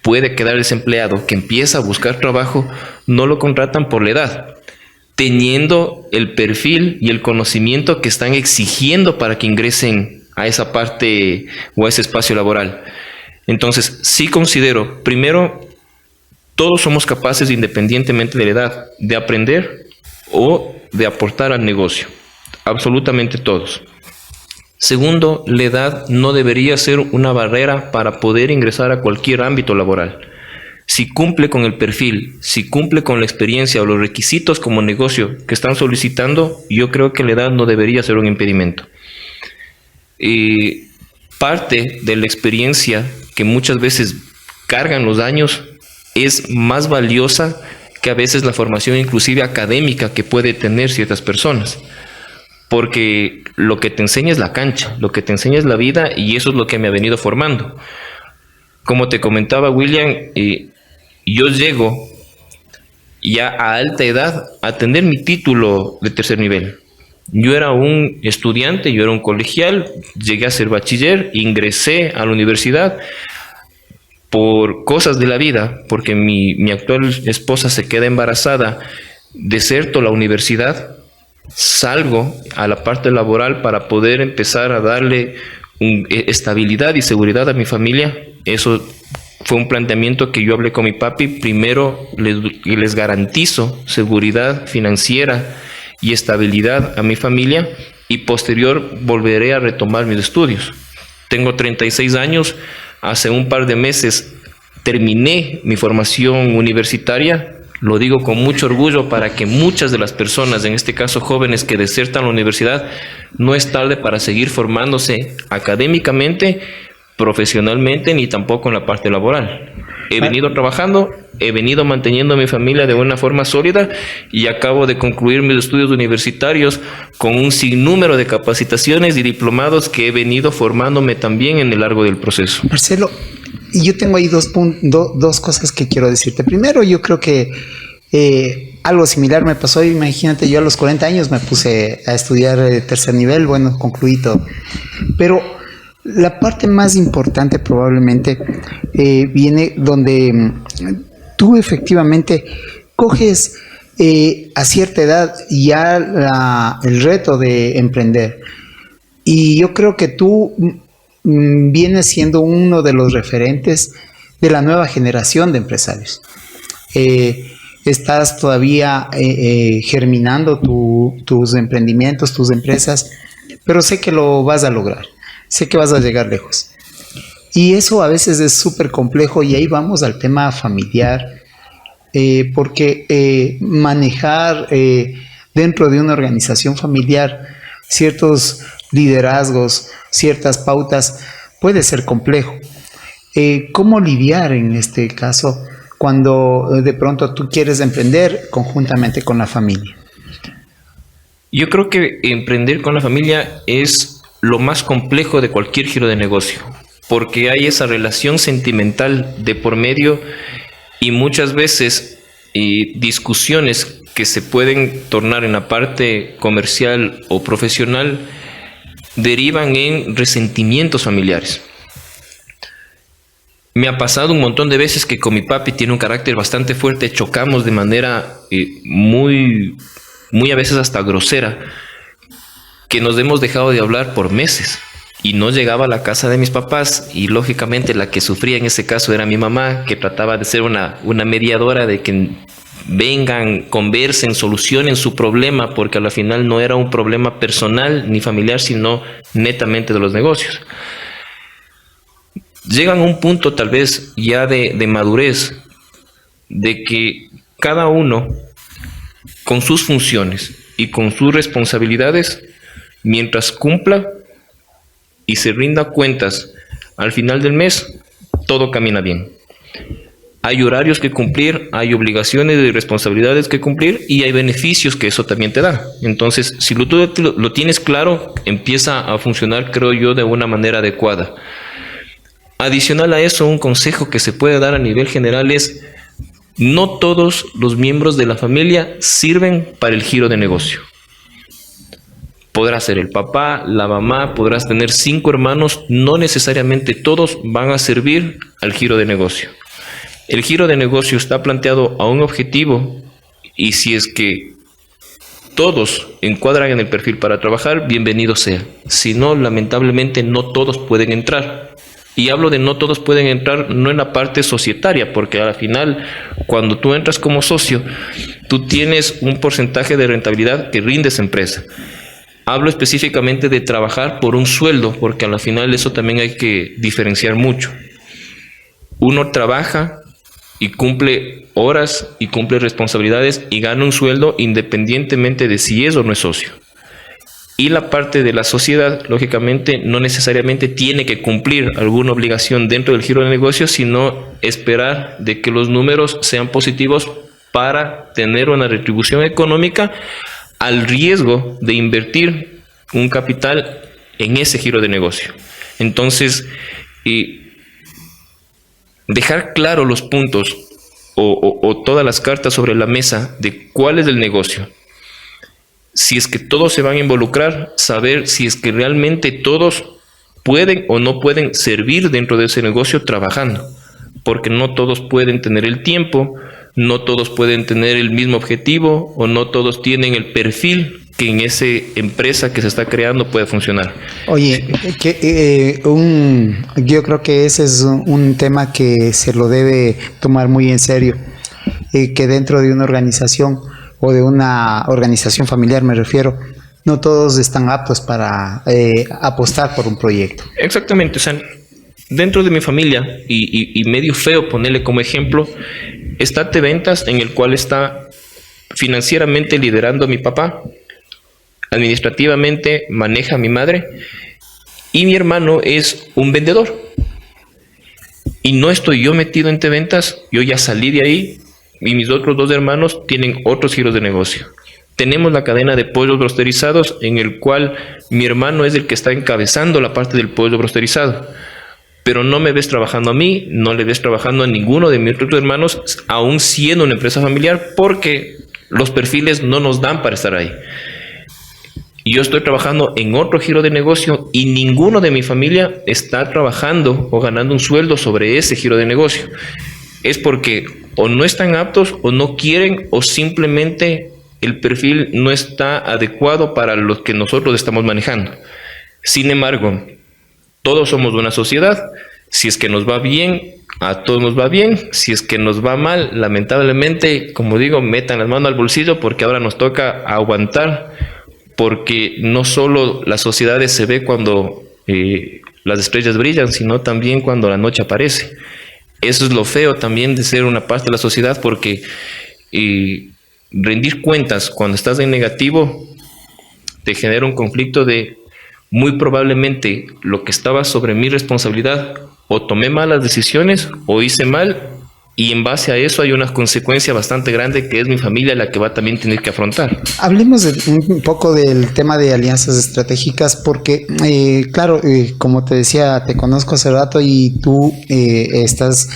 puede quedar desempleado, que empieza a buscar trabajo, no lo contratan por la edad, teniendo el perfil y el conocimiento que están exigiendo para que ingresen a esa parte o a ese espacio laboral. Entonces, sí considero, primero, todos somos capaces, independientemente de la edad, de aprender o de aportar al negocio, absolutamente todos. Segundo, la edad no debería ser una barrera para poder ingresar a cualquier ámbito laboral. Si cumple con el perfil, si cumple con la experiencia o los requisitos como negocio que están solicitando, yo creo que la edad no debería ser un impedimento. Parte de la experiencia que muchas veces cargan los años es más valiosa que a veces la formación inclusive académica que puede tener ciertas personas, porque lo que te enseña es la cancha, lo que te enseña es la vida, y eso es lo que me ha venido formando. Como te comentaba, William, yo llego ya a alta edad a tener mi título de tercer nivel. Yo era un estudiante, yo era un colegial, llegué a ser bachiller, ingresé a la universidad por cosas de la vida, porque mi actual esposa se queda embarazada, deserto la universidad, salgo a la parte laboral para poder empezar a darle estabilidad y seguridad a mi familia. Eso fue un planteamiento que yo hablé con mi papi. Primero les garantizo seguridad financiera y estabilidad a mi familia, y posterior volveré a retomar mis estudios. Tengo 36 años, hace un par de meses terminé mi formación universitaria. Lo digo con mucho orgullo para que muchas de las personas, en este caso jóvenes que desertan la universidad, no es tarde para seguir formándose académicamente, profesionalmente, ni tampoco en la parte laboral. He venido trabajando, he venido manteniendo a mi familia de una forma sólida y acabo de concluir mis estudios universitarios con un sinnúmero de capacitaciones y diplomados que he venido formándome también en el largo del proceso. Marcelo, yo tengo ahí dos cosas que quiero decirte. Primero, yo creo que algo similar me pasó. Imagínate, yo a los 40 años me puse a estudiar tercer nivel, bueno, concluí todo. Pero la parte más importante probablemente viene donde tú efectivamente coges a cierta edad ya el reto de emprender. Y yo creo que tú vienes siendo uno de los referentes de la nueva generación de empresarios. Estás todavía germinando tus emprendimientos, tus empresas, pero sé que lo vas a lograr. Sé que vas a llegar lejos. Y eso a veces es súper complejo, y ahí vamos al tema familiar, porque manejar dentro de una organización familiar ciertos liderazgos, ciertas pautas, puede ser complejo. ¿Cómo lidiar en este caso cuando de pronto tú quieres emprender conjuntamente con la familia? Yo creo que emprender con la familia es lo más complejo de cualquier giro de negocio, porque hay esa relación sentimental de por medio y muchas veces discusiones que se pueden tornar en la parte comercial o profesional derivan en resentimientos familiares. Me ha pasado un montón de veces que con mi papi, tiene un carácter bastante fuerte, chocamos de manera muy a veces hasta grosera, que nos hemos dejado de hablar por meses y no llegaba a la casa de mis papás, y lógicamente la que sufría en ese caso era mi mamá, que trataba de ser una mediadora, de que vengan, conversen, solucionen su problema, porque al final no era un problema personal ni familiar, sino netamente de los negocios. Llegan a un punto tal vez ya de madurez, de que cada uno con sus funciones y con sus responsabilidades, mientras cumpla y se rinda cuentas al final del mes, todo camina bien. Hay horarios que cumplir, hay obligaciones y responsabilidades que cumplir, y hay beneficios que eso también te da. Entonces, si tú lo tienes claro, empieza a funcionar, creo yo, de una manera adecuada. Adicional a eso, un consejo que se puede dar a nivel general es: no todos los miembros de la familia sirven para el giro de negocio. Podrás ser el papá, la mamá, podrás tener 5 hermanos, no necesariamente todos van a servir al giro de negocio. El giro de negocio está planteado a un objetivo, y si es que todos encuadran en el perfil para trabajar, bienvenido sea. Si no, lamentablemente no todos pueden entrar. Y hablo de no todos pueden entrar, no en la parte societaria, porque al final, cuando tú entras como socio, tú tienes un porcentaje de rentabilidad que rinde esa empresa. Hablo específicamente de trabajar por un sueldo, porque al final eso también hay que diferenciar mucho. Uno trabaja y cumple horas y cumple responsabilidades y gana un sueldo independientemente de si es o no es socio. Y la parte de la sociedad, lógicamente, no necesariamente tiene que cumplir alguna obligación dentro del giro de negocio, sino esperar de que los números sean positivos para tener una retribución económica al riesgo de invertir un capital en ese giro de negocio. Entonces, dejar claro los puntos o todas las cartas sobre la mesa de cuál es el negocio. Si es que todos se van a involucrar, saber si es que realmente todos pueden o no pueden servir dentro de ese negocio trabajando, porque no todos pueden tener el tiempo, no todos pueden tener el mismo objetivo o no todos tienen el perfil que en esa empresa que se está creando puede funcionar. Oye, yo creo que ese es un tema que se lo debe tomar muy en serio, que dentro de una organización o de una organización familiar, me refiero, no todos están aptos para apostar por un proyecto. Exactamente, o sea, dentro de mi familia, y medio feo ponerle como ejemplo, está T-Ventas, en el cual está financieramente liderando a mi papá, administrativamente maneja a mi madre, y mi hermano es un vendedor. Y no estoy yo metido en T-Ventas, yo ya salí de ahí, y mis otros dos hermanos tienen otros giros de negocio. Tenemos la cadena de pollos rosterizados, en el cual mi hermano es el que está encabezando la parte del pollo rosterizado. Pero no me ves trabajando a mí, no le ves trabajando a ninguno de mis otros hermanos, aún siendo una empresa familiar, porque los perfiles no nos dan para estar ahí. Y yo estoy trabajando en otro giro de negocio y ninguno de mi familia está trabajando o ganando un sueldo sobre ese giro de negocio. Es porque o no están aptos o no quieren o simplemente el perfil no está adecuado para lo que nosotros estamos manejando. Sin embargo, todos somos una sociedad. Si es que nos va bien, a todos nos va bien. Si es que nos va mal, lamentablemente, como digo, metan las manos al bolsillo porque ahora nos toca aguantar, porque no solo las sociedades se ve cuando las estrellas brillan, sino también cuando la noche aparece. Eso es lo feo también de ser una parte de la sociedad, porque rendir cuentas cuando estás en negativo te genera un conflicto de muy probablemente lo que estaba sobre mi responsabilidad, o tomé malas decisiones o hice mal, y en base a eso hay una consecuencia bastante grande que es mi familia la que va a también tener que afrontar. Hablemos un poco del tema de alianzas estratégicas porque, claro, como te decía, te conozco hace rato y tú estás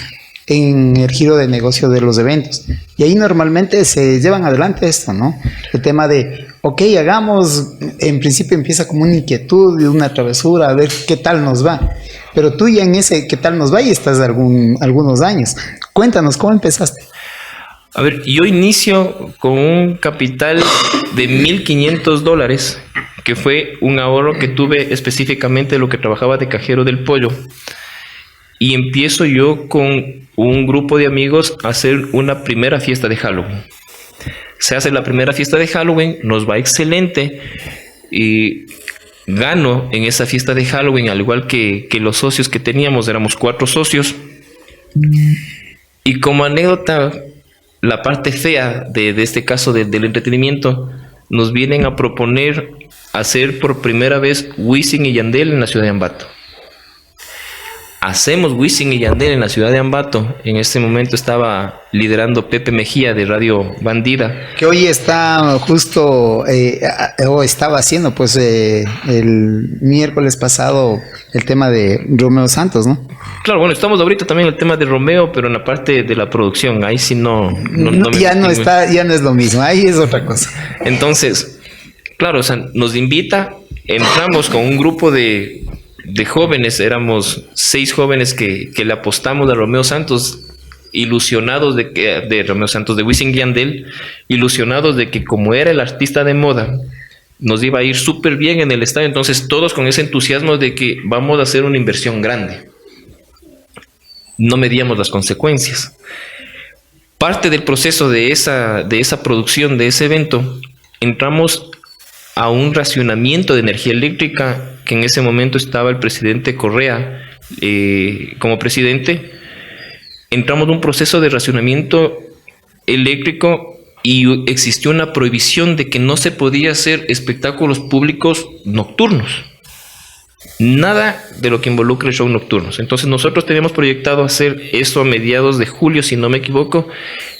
en el giro de negocio de los eventos. Y ahí normalmente se llevan adelante esto, ¿no? El tema de, ok, hagamos, en principio empieza como una inquietud, una travesura, a ver qué tal nos va. Pero tú ya en ese qué tal nos va y estás algunos años. Cuéntanos, ¿cómo empezaste? A ver, yo inicio con un capital de $1,500, que fue un ahorro que tuve específicamente de lo que trabajaba de cajero del pollo. Y empiezo yo con un grupo de amigos a hacer una primera fiesta de Halloween. Se hace la primera fiesta de Halloween, nos va excelente y gano en esa fiesta de Halloween, al igual que los socios que teníamos, éramos 4 socios. Y como anécdota, la parte fea de este caso del entretenimiento, nos vienen a proponer hacer por primera vez Wisin y Yandel en la ciudad de Ambato. Hacemos Wisin y Yandel en la ciudad de Ambato. En este momento estaba liderando Pepe Mejía de Radio Bandida. Que hoy está justo, o estaba haciendo pues el miércoles pasado el tema de Romeo Santos, ¿no? Claro, bueno, estamos ahorita también en el tema de Romeo, pero en la parte de la producción, ahí sí no ya no es lo mismo, ahí es otra cosa. Entonces, claro, o sea, nos invita, entramos con un grupo de jóvenes, éramos 6 jóvenes que le apostamos a Romeo Santos, ilusionados de Romeo Santos, de Wisin y Yandel, ilusionados de que como era el artista de moda, nos iba a ir súper bien en el estadio. Entonces todos con ese entusiasmo de que vamos a hacer una inversión grande. No medíamos las consecuencias. Parte del proceso de esa producción, de ese evento, entramos a un racionamiento de energía eléctrica, que en ese momento estaba el presidente Correa como presidente. Entramos en un proceso de racionamiento eléctrico y existió una prohibición de que no se podía hacer espectáculos públicos nocturnos. Nada de lo que involucre show nocturnos. Entonces nosotros teníamos proyectado hacer eso a mediados de julio, si no me equivoco,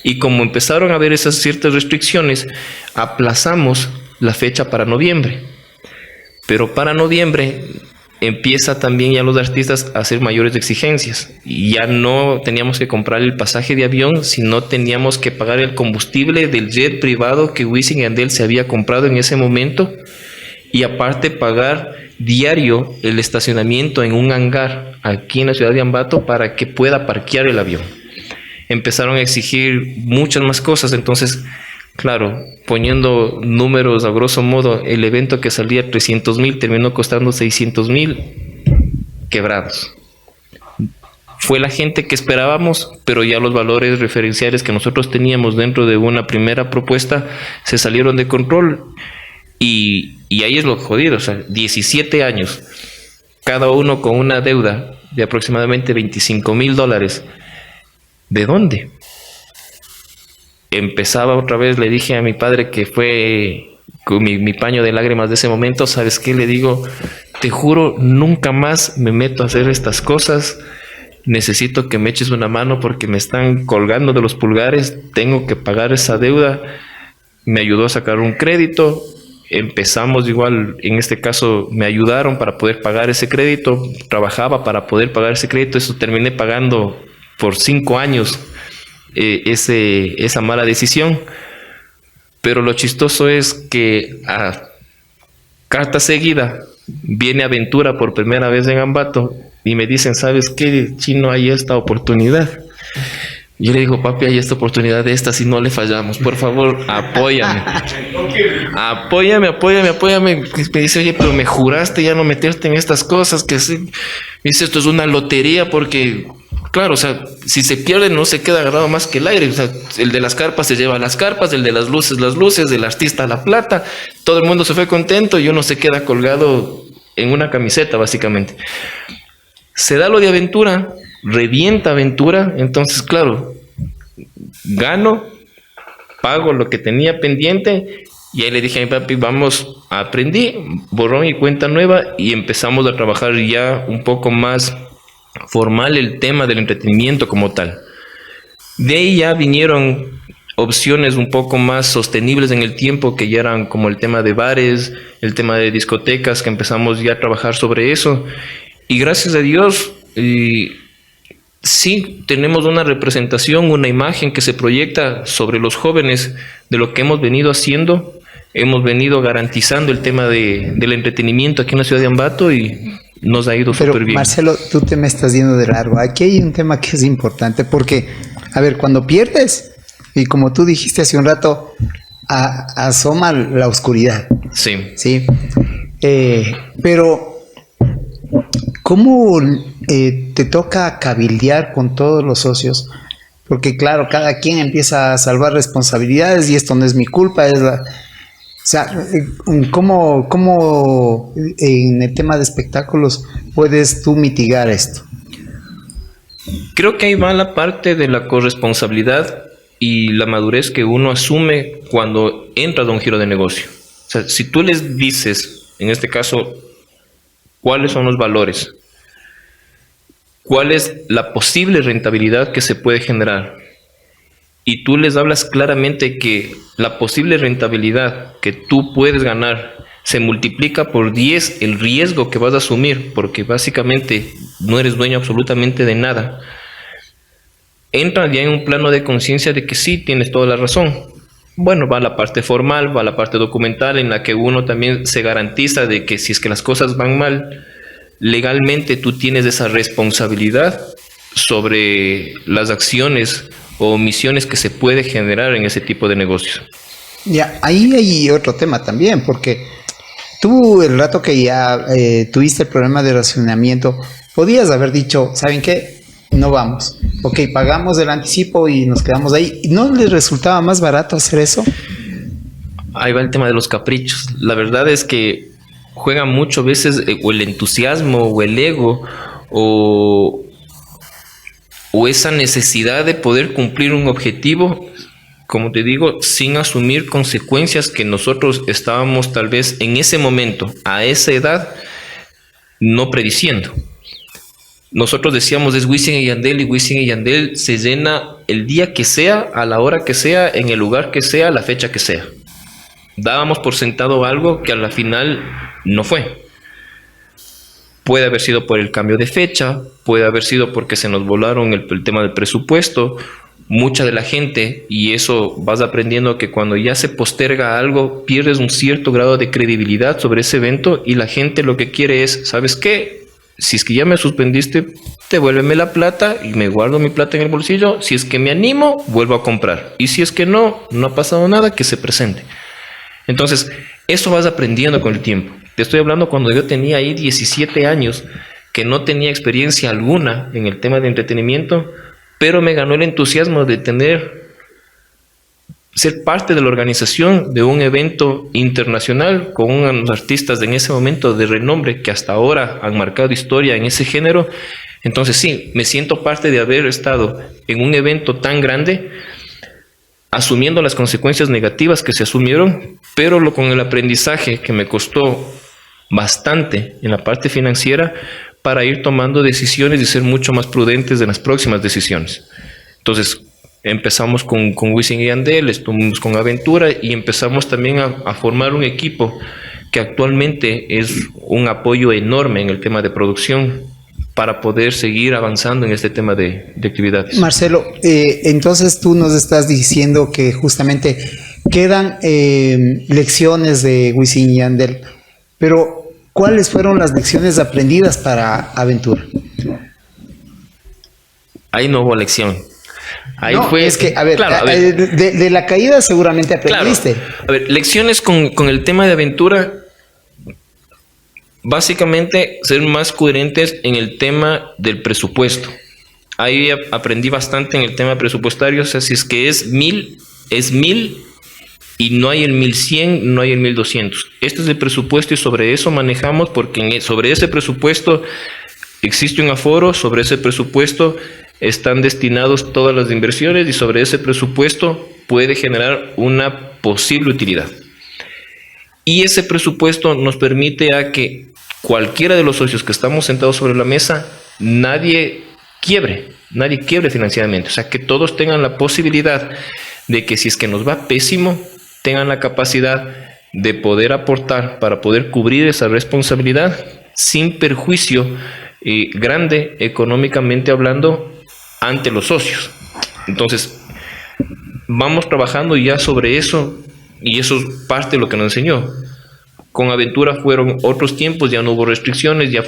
y como empezaron a haber esas ciertas restricciones, aplazamos la fecha para noviembre. Pero para noviembre empieza también ya los artistas a hacer mayores exigencias. Y ya no teníamos que comprar el pasaje de avión, sino teníamos que pagar el combustible del jet privado que Wisin y Yandel se había comprado en ese momento, y aparte pagar diario el estacionamiento en un hangar aquí en la ciudad de Ambato para que pueda parquear el avión. Empezaron a exigir muchas más cosas. Entonces, claro, poniendo números a grosso modo, el evento que salía 300,000 terminó costando 600,000 quebrados. Fue la gente que esperábamos, pero ya los valores referenciales que nosotros teníamos dentro de una primera propuesta se salieron de control. Y ahí es lo jodido, o sea, 17 años, cada uno con una deuda de aproximadamente $25,000. ¿De dónde? Empezaba otra vez, le dije a mi padre, que fue con mi paño de lágrimas de ese momento, ¿sabes qué? Le digo, te juro, nunca más me meto a hacer estas cosas, necesito que me eches una mano porque me están colgando de los pulgares, tengo que pagar esa deuda. Me ayudó a sacar un crédito, empezamos igual, en este caso me ayudaron para poder pagar ese crédito, trabajaba para poder pagar ese crédito, eso terminé pagando por 5 años esa mala decisión. Pero lo chistoso es que a carta seguida viene Aventura por primera vez en Ambato y me dicen, ¿sabes qué, Chino? Hay esta oportunidad. Yo le digo, papi, hay esta oportunidad de esta, si no le fallamos, por favor, apóyame. Apóyame. Me dice, oye, pero me juraste ya no meterte en estas cosas, que sí. Me dice, esto es una lotería porque, claro, o sea, si se pierde no se queda agarrado más que el aire. O sea, el de las carpas se lleva las carpas, el de las luces, del artista la plata. Todo el mundo se fue contento y uno se queda colgado en una camiseta, básicamente. Se da lo de Aventura, revienta Aventura, entonces, claro, gano, pago lo que tenía pendiente, y ahí le dije a mi papi, vamos, aprendí, borrón y cuenta nueva, y empezamos a trabajar ya un poco más formal el tema del entretenimiento como tal. De ahí ya vinieron opciones un poco más sostenibles en el tiempo, que ya eran como el tema de bares, el tema de discotecas, que empezamos ya a trabajar sobre eso, y gracias a Dios, sí tenemos una representación, una imagen que se proyecta sobre los jóvenes de lo que hemos venido haciendo. Hemos venido garantizando el tema del entretenimiento aquí en la ciudad de Ambato y nos ha ido súper bien. Marcelo, tú te me estás yendo de largo. Aquí hay un tema que es importante porque, a ver, cuando pierdes, y como tú dijiste hace un rato, asoma la oscuridad. Sí. Sí. Pero ¿cómo te toca cabildear con todos los socios? Porque claro, cada quien empieza a salvar responsabilidades y esto no es mi culpa, es la... O sea, ¿cómo en el tema de espectáculos puedes tú mitigar esto? Creo que ahí va la parte de la corresponsabilidad y la madurez que uno asume cuando entra a un giro de negocio. O sea, si tú les dices, en este caso, cuáles son los valores, cuál es la posible rentabilidad que se puede generar, y tú les hablas claramente que la posible rentabilidad que tú puedes ganar se multiplica por 10 el riesgo que vas a asumir, porque básicamente no eres dueño absolutamente de nada, entra ya en un plano de conciencia de que sí, tienes toda la razón. Bueno, va la parte formal, va la parte documental, en la que uno también se garantiza de que si es que las cosas van mal, legalmente tú tienes esa responsabilidad sobre las acciones o omisiones que se puede generar en ese tipo de negocios. Ya, ahí hay otro tema también, porque tú el rato que ya tuviste el problema de racionamiento, podías haber dicho, ¿saben qué? No vamos. Ok, pagamos el anticipo y nos quedamos ahí. ¿No les resultaba más barato hacer eso? Ahí va el tema de los caprichos. La verdad es que juega mucho a veces o el entusiasmo o el ego o esa necesidad de poder cumplir un objetivo, como te digo, sin asumir consecuencias que nosotros estábamos tal vez en ese momento, a esa edad, no prediciendo. Nosotros decíamos, es Wisin y Yandel, y Wisin y Yandel se llena el día que sea, a la hora que sea, en el lugar que sea, la fecha que sea. Dábamos por sentado algo que a la final no fue. Puede haber sido por el cambio de fecha, puede haber sido porque se nos volaron el tema del presupuesto. Mucha de la gente, y eso vas aprendiendo, que cuando ya se posterga algo, pierdes un cierto grado de credibilidad sobre ese evento, y la gente lo que quiere es, ¿sabes qué? Si es que ya me suspendiste, devuélveme la plata y me guardo mi plata en el bolsillo. Si es que me animo, vuelvo a comprar. Y si es que no ha pasado nada, que se presente. Entonces, eso vas aprendiendo con el tiempo. Te estoy hablando cuando yo tenía ahí 17 años, que no tenía experiencia alguna en el tema de entretenimiento, pero me ganó el entusiasmo de ser parte de la organización de un evento internacional con unos artistas en ese momento de renombre que hasta ahora han marcado historia en ese género. Entonces sí, me siento parte de haber estado en un evento tan grande, asumiendo las consecuencias negativas que se asumieron, pero con el aprendizaje que me costó bastante en la parte financiera, para ir tomando decisiones y ser mucho más prudentes en las próximas decisiones. Entonces, empezamos con Wisin y Yandel, estuvimos con Aventura y empezamos también a formar un equipo que actualmente es un apoyo enorme en el tema de producción para poder seguir avanzando en este tema de actividades. Marcelo, entonces tú nos estás diciendo que justamente quedan lecciones de Wisin y Yandel, pero ¿cuáles fueron las lecciones aprendidas para Aventura? Ahí no hubo lección. Ahí no, fue, es que, a ver, de la caída seguramente aprendiste. Claro. A ver, lecciones con el tema de Aventura, básicamente ser más coherentes en el tema del presupuesto. Ahí aprendí bastante en el tema presupuestario. O sea, si es que es 1000, es 1000 y no hay el 1100, no hay el 1200. Este es el presupuesto y sobre eso manejamos, porque sobre ese presupuesto existe un aforo, sobre ese presupuesto están destinados todas las inversiones y sobre ese presupuesto puede generar una posible utilidad. Y ese presupuesto nos permite a que cualquiera de los socios que estamos sentados sobre la mesa, nadie quiebre financieramente. O sea, que todos tengan la posibilidad de que si es que nos va pésimo, tengan la capacidad de poder aportar para poder cubrir esa responsabilidad sin perjuicio grande económicamente hablando ante los socios. Entonces, vamos trabajando ya sobre eso y eso es parte de lo que nos enseñó. Con Aventura fueron otros tiempos, ya no hubo restricciones, ya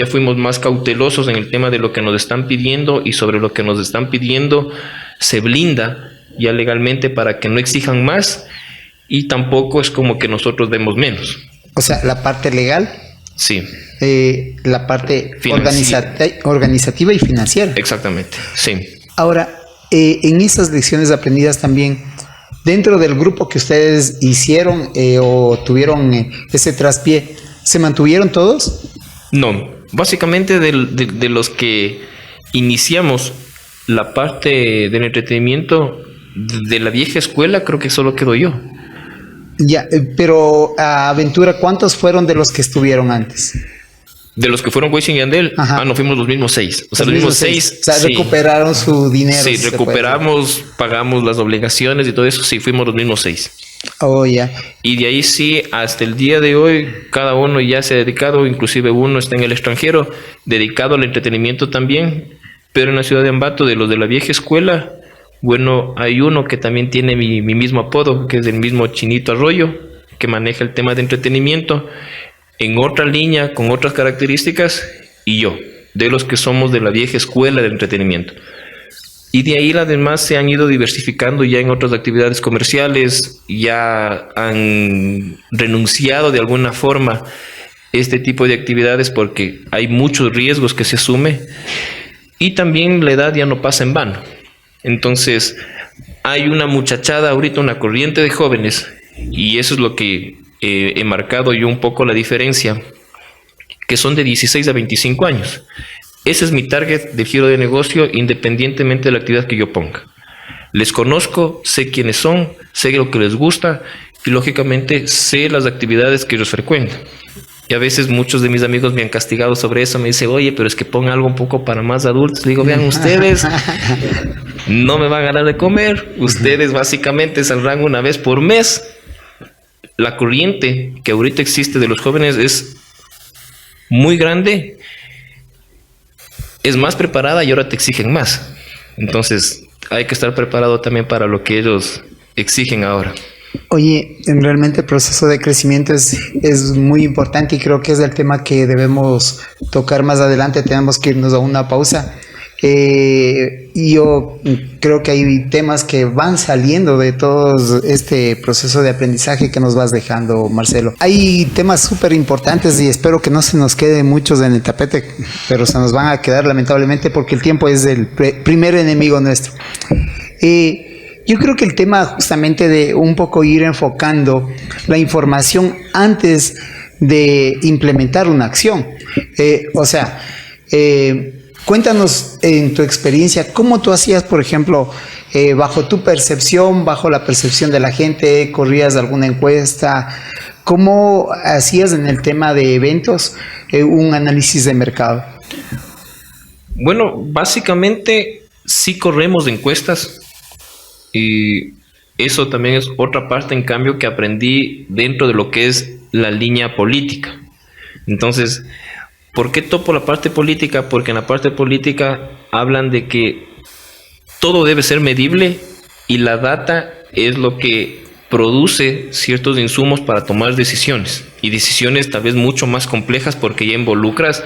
fuimos más cautelosos en el tema de lo que nos están pidiendo y sobre lo que nos están pidiendo se blinda ya legalmente para que no exijan más y tampoco es como que nosotros demos menos. O sea, la parte legal. Sí. La parte organizativa y financiera. Exactamente, sí. Ahora, en esas lecciones aprendidas también, dentro del grupo que ustedes hicieron o tuvieron ese traspié, ¿se mantuvieron todos? No, básicamente de los que iniciamos la parte del entretenimiento de la vieja escuela, creo que solo quedo yo. Ya, pero a Aventura, ¿cuántos fueron de los que estuvieron antes? De los que fueron Wisin y Yandel, nos fuimos los mismos 6. O sea, los mismos 6. O sea, recuperaron su dinero. Sí, recuperamos, pagamos las obligaciones y todo eso. Sí, fuimos los mismos 6. Oh, ya. Y de ahí sí, hasta el día de hoy, cada uno ya se ha dedicado, inclusive uno está en el extranjero, dedicado al entretenimiento también. Pero en la ciudad de Ambato, de los de la vieja escuela, bueno, hay uno que también tiene mi mismo apodo, que es el mismo Chinito Arroyo, que maneja el tema de entretenimiento en otra línea, con otras características, y yo, de los que somos de la vieja escuela del entretenimiento. Y de ahí las demás se han ido diversificando ya en otras actividades comerciales, ya han renunciado de alguna forma este tipo de actividades porque hay muchos riesgos que se asume y también la edad ya no pasa en vano. Entonces hay una muchachada ahorita, una corriente de jóvenes, y eso es lo que he marcado yo un poco la diferencia, que son de 16 a 25 años. Ese es mi target de giro de negocio, independientemente de la actividad que yo ponga. Les conozco, sé quiénes son, sé lo que les gusta y lógicamente sé las actividades que ellos frecuentan. Y a veces muchos de mis amigos me han castigado sobre eso, me dicen, oye, pero es que ponga algo un poco para más adultos. Le digo, vean ustedes, no me van a dar de comer, ustedes básicamente saldrán una vez por mes. La corriente que ahorita existe de los jóvenes es muy grande, es más preparada y ahora te exigen más. Entonces hay que estar preparado también para lo que ellos exigen ahora. Oye, realmente el proceso de crecimiento es muy importante y creo que es el tema que debemos tocar más adelante. Tenemos que irnos a una pausa. Yo creo que hay temas que van saliendo de todo este proceso de aprendizaje que nos vas dejando, Marcelo. Hay temas súper importantes y espero que no se nos queden muchos en el tapete, pero se nos van a quedar lamentablemente porque el tiempo es el primer enemigo nuestro. Yo creo que el tema justamente de un poco ir enfocando la información antes de implementar una acción. Cuéntanos en tu experiencia, ¿cómo tú hacías, por ejemplo, bajo tu percepción, bajo la percepción de la gente, corrías alguna encuesta? ¿Cómo hacías en el tema de eventos un análisis de mercado? Bueno, básicamente sí corremos encuestas y eso también es otra parte, en cambio, que aprendí dentro de lo que es la línea política. Entonces, ¿por qué topo la parte política? Porque en la parte política hablan de que todo debe ser medible y la data es lo que produce ciertos insumos para tomar decisiones, y decisiones tal vez mucho más complejas porque ya involucras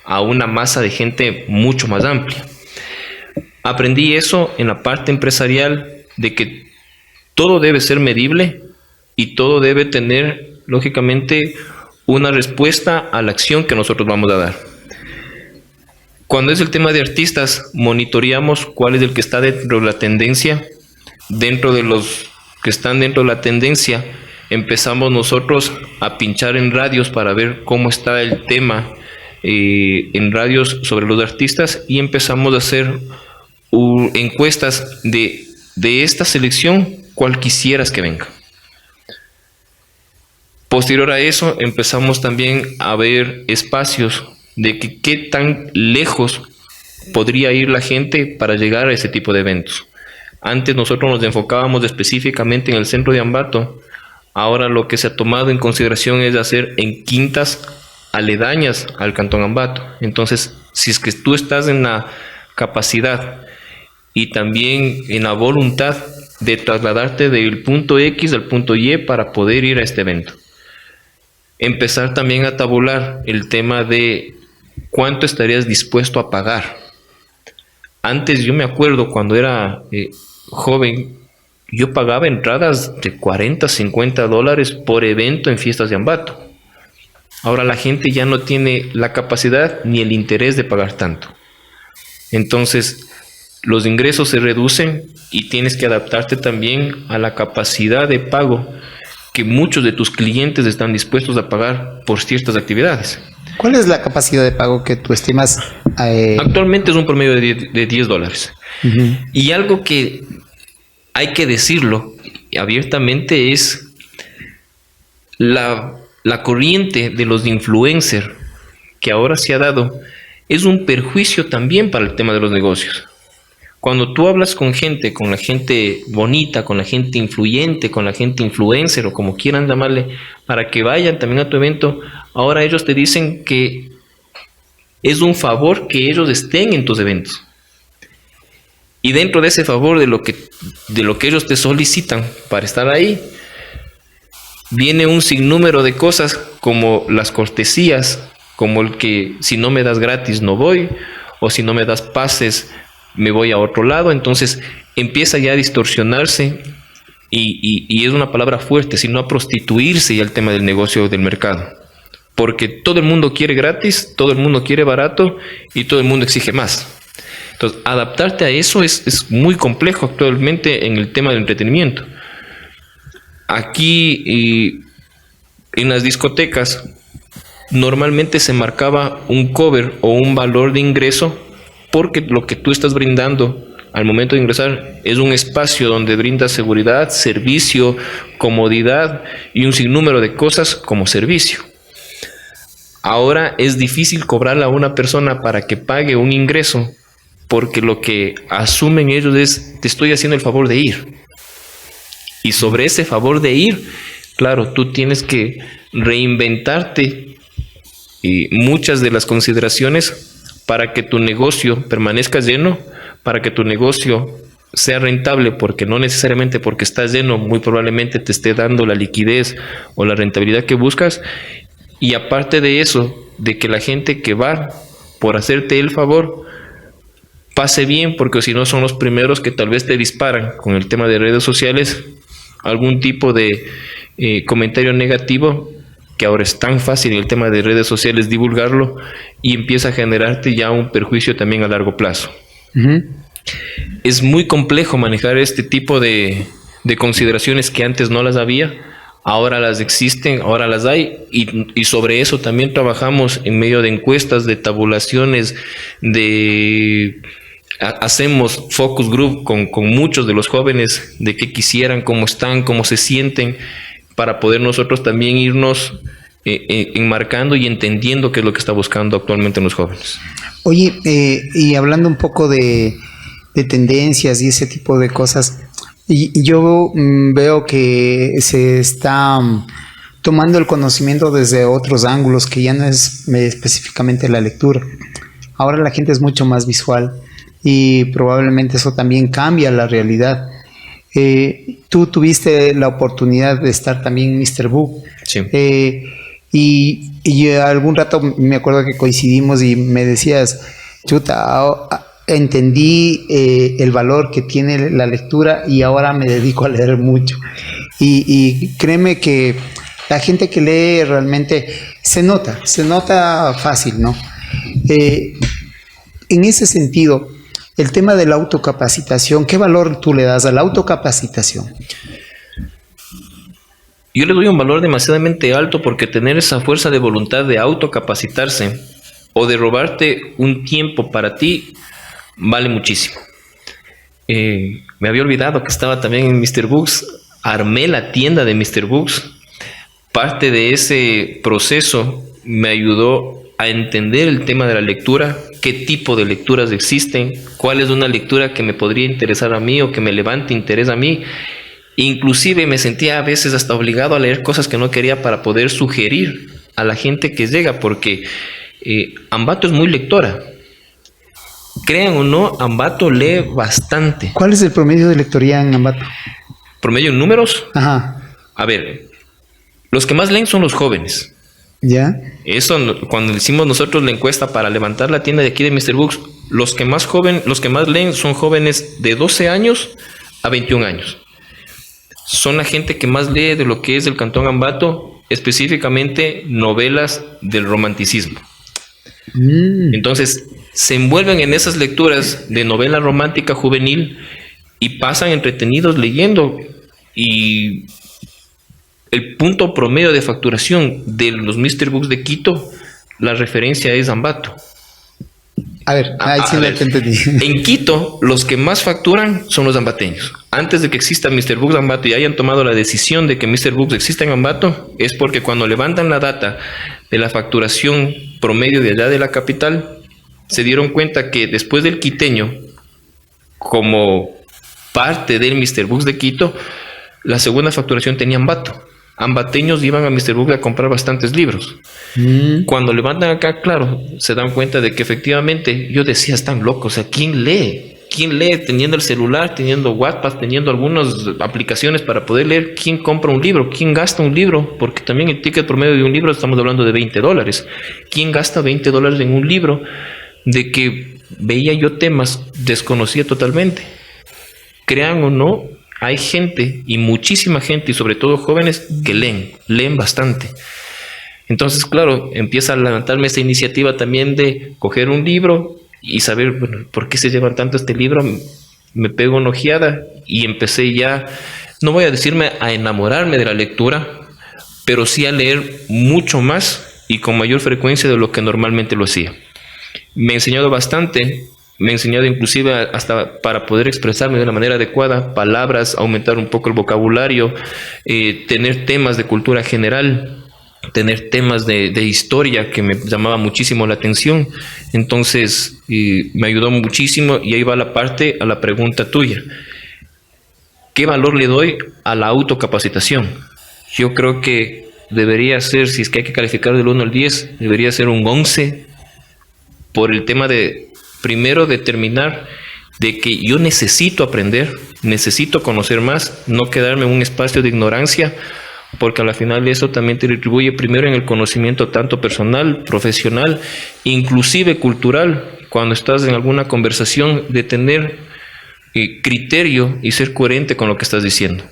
a una masa de gente mucho más amplia. Aprendí eso en la parte empresarial, de que todo debe ser medible y todo debe tener, lógicamente, una respuesta a la acción que nosotros vamos a dar. Cuando es el tema de artistas, monitoreamos cuál es el que está dentro de la tendencia. Dentro de los que están dentro de la tendencia, empezamos nosotros a pinchar en radios para ver cómo está el tema en radios sobre los artistas, y empezamos a hacer encuestas de esta selección, cual quisieras que venga. Posterior a eso, empezamos también a ver espacios de qué tan lejos podría ir la gente para llegar a ese tipo de eventos. Antes nosotros nos enfocábamos específicamente en el centro de Ambato. Ahora lo que se ha tomado en consideración es hacer en quintas aledañas al Cantón Ambato. Entonces, si es que tú estás en la capacidad y también en la voluntad de trasladarte del punto X al punto Y para poder ir a este evento. Empezar también a tabular el tema de cuánto estarías dispuesto a pagar. Antes, yo me acuerdo cuando era joven, yo pagaba entradas de $40, $50 por evento en fiestas de Ambato. Ahora la gente ya no tiene la capacidad ni el interés de pagar tanto. Entonces, los ingresos se reducen y tienes que adaptarte también a la capacidad de pago que muchos de tus clientes están dispuestos a pagar por ciertas actividades. ¿Cuál es la capacidad de pago que tú estimas? Actualmente es un promedio de $10. Uh-huh. Y algo que hay que decirlo abiertamente es la corriente de los influencers que ahora se ha dado es un perjuicio también para el tema de los negocios. Cuando tú hablas con la gente bonita, con la gente influyente, con la gente influencer o como quieran llamarle, para que vayan también a tu evento, ahora ellos te dicen que es un favor que ellos estén en tus eventos. Y dentro de ese favor de lo que ellos te solicitan para estar ahí, viene un sinnúmero de cosas como las cortesías, como el que si no me das gratis no voy, o si no me das pases me voy a otro lado. Entonces empieza ya a distorsionarse y es una palabra fuerte, sino a prostituirse ya el tema del negocio del mercado. Porque todo el mundo quiere gratis, todo el mundo quiere barato y todo el mundo exige más. Entonces adaptarte a eso es muy complejo actualmente en el tema del entretenimiento. Aquí en las discotecas normalmente se marcaba un cover o un valor de ingreso porque lo que tú estás brindando al momento de ingresar es un espacio donde brindas seguridad, servicio, comodidad y un sinnúmero de cosas como servicio. Ahora es difícil cobrarle a una persona para que pague un ingreso porque lo que asumen ellos es: te estoy haciendo el favor de ir. Y sobre ese favor de ir, claro, tú tienes que reinventarte muchas de las consideraciones para que tu negocio permanezca lleno, para que tu negocio sea rentable, porque no necesariamente porque estás lleno, muy probablemente te esté dando la liquidez o la rentabilidad que buscas. Y aparte de eso, de que la gente que va por hacerte el favor pase bien, porque si no son los primeros que tal vez te disparan con el tema de redes sociales algún tipo de comentario negativo, que ahora es tan fácil el tema de redes sociales divulgarlo, y empieza a generarte ya un perjuicio también a largo plazo. Es muy complejo manejar este tipo de consideraciones que antes no las había, ahora las existen, ahora las hay, y sobre eso también trabajamos en medio de encuestas, de tabulaciones, hacemos focus group con muchos de los jóvenes de qué quisieran, cómo están, cómo se sienten, para poder nosotros también irnos enmarcando y entendiendo qué es lo que está buscando actualmente en los jóvenes. Oye, y hablando un poco de tendencias y ese tipo de cosas, y yo veo que se está tomando el conocimiento desde otros ángulos, que ya no es específicamente la lectura. Ahora la gente es mucho más visual y probablemente eso también cambia la realidad. Tú tuviste la oportunidad de estar también en Mr. Book. Sí. Y algún rato me acuerdo que coincidimos y me decías, chuta, entendí el valor que tiene la lectura y ahora me dedico a leer mucho. Y créeme que la gente que lee realmente se nota fácil, ¿no? En ese sentido, el tema de la autocapacitación, ¿qué valor tú le das a la autocapacitación? Yo le doy un valor demasiadamente alto, porque tener esa fuerza de voluntad de autocapacitarse o de robarte un tiempo para ti vale muchísimo. Me había olvidado que estaba también en Mr. Books, armé la tienda de Mr. Books. Parte de ese proceso me ayudó a entender el tema de la lectura, qué tipo de lecturas existen, cuál es una lectura que me podría interesar a mí o que me levante interés a mí. Inclusive me sentía a veces hasta obligado a leer cosas que no quería para poder sugerir a la gente que llega, porque Ambato es muy lectora. Crean o no, Ambato lee bastante. ¿Cuál es el promedio de lectoría en Ambato? ¿Promedio en números? Ajá. A ver, los que más leen son los jóvenes. ¿Ya? Eso, cuando hicimos nosotros la encuesta para levantar la tienda de aquí de Mr. Books, los que más leen son jóvenes de 12 años a 21 años. Son la gente que más lee de lo que es el Cantón Ambato, específicamente novelas del romanticismo. Entonces, se envuelven en esas lecturas de novela romántica juvenil y pasan entretenidos leyendo. Y el punto promedio de facturación de los Mr. Books de Quito, la referencia es Ambato. A ver, ahí sí te entendí. En Quito, los que más facturan son los ambateños. Antes de que exista Mr. Books Ambato y hayan tomado la decisión de que Mr. Books exista en Ambato, es porque cuando levantan la data de la facturación promedio de allá de la capital, se dieron cuenta que después del quiteño, como parte del Mr. Books de Quito, la segunda facturación tenía Ambato. Ambateños iban a Mr. Books a comprar bastantes libros. Cuando levantan acá, claro, se dan cuenta de que efectivamente, yo decía, están locos, o sea, ¿quién lee? ¿Quién lee teniendo el celular, teniendo WhatsApp, teniendo algunas aplicaciones para poder leer? ¿Quién compra un libro? ¿Quién gasta un libro? Porque también el ticket promedio de un libro estamos hablando de $20. ¿Quién gasta $20 en un libro de que veía yo temas, desconocía totalmente? Crean o no, hay gente, y muchísima gente, y sobre todo jóvenes, que leen bastante. Entonces, claro, empieza a levantarme esa iniciativa también de coger un libro y saber, bueno, ¿por qué se llevan tanto este libro? Me pego una ojeada y empecé ya, no voy a decirme a enamorarme de la lectura, pero sí a leer mucho más y con mayor frecuencia de lo que normalmente lo hacía. Me ha enseñado bastante. Me ha enseñado inclusive hasta para poder expresarme de una manera adecuada, palabras, aumentar un poco el vocabulario, tener temas de cultura general, tener temas de historia que me llamaba muchísimo la atención. Entonces me ayudó muchísimo, y ahí va la pregunta tuya. ¿Qué valor le doy a la autocapacitación? Yo creo que debería ser, si es que hay que calificar del 1 al 10, debería ser un 11, por el tema de, primero, determinar de que yo necesito aprender, necesito conocer más, no quedarme en un espacio de ignorancia, porque a la final eso también te retribuye primero en el conocimiento tanto personal, profesional, inclusive cultural, cuando estás en alguna conversación, de tener criterio y ser coherente con lo que estás diciendo.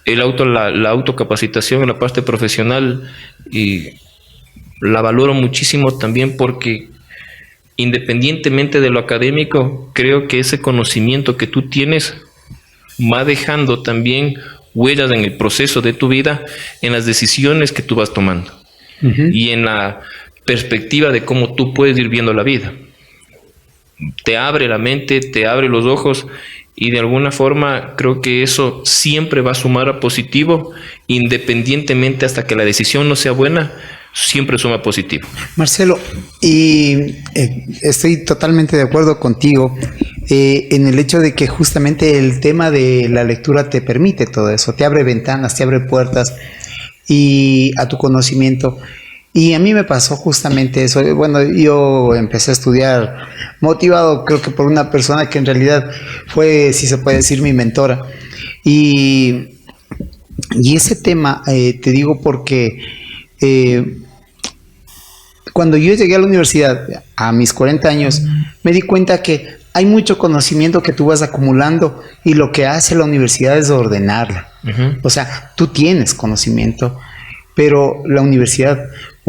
La autocapacitación en la parte profesional, y la valoro muchísimo también porque independientemente de lo académico, creo que ese conocimiento que tú tienes va dejando también huellas en el proceso de tu vida, en las decisiones que tú vas tomando y en la perspectiva de cómo tú puedes ir viendo la vida. Te abre la mente, te abre los ojos, y de alguna forma creo que eso siempre va a sumar a positivo, independientemente, hasta que la decisión no sea buena, siempre suma positivo. Marcelo, y estoy totalmente de acuerdo contigo en el hecho de que justamente el tema de la lectura te permite todo eso, te abre ventanas, te abre puertas y a tu conocimiento. Y a mí me pasó justamente eso. Bueno, yo empecé a estudiar motivado, creo que por una persona que en realidad fue, si se puede decir, mi mentora. Y ese tema, te digo porque cuando yo llegué a la universidad, a mis 40 años, me di cuenta que hay mucho conocimiento que tú vas acumulando y lo que hace la universidad es ordenarla. O sea, tú tienes conocimiento, pero la universidad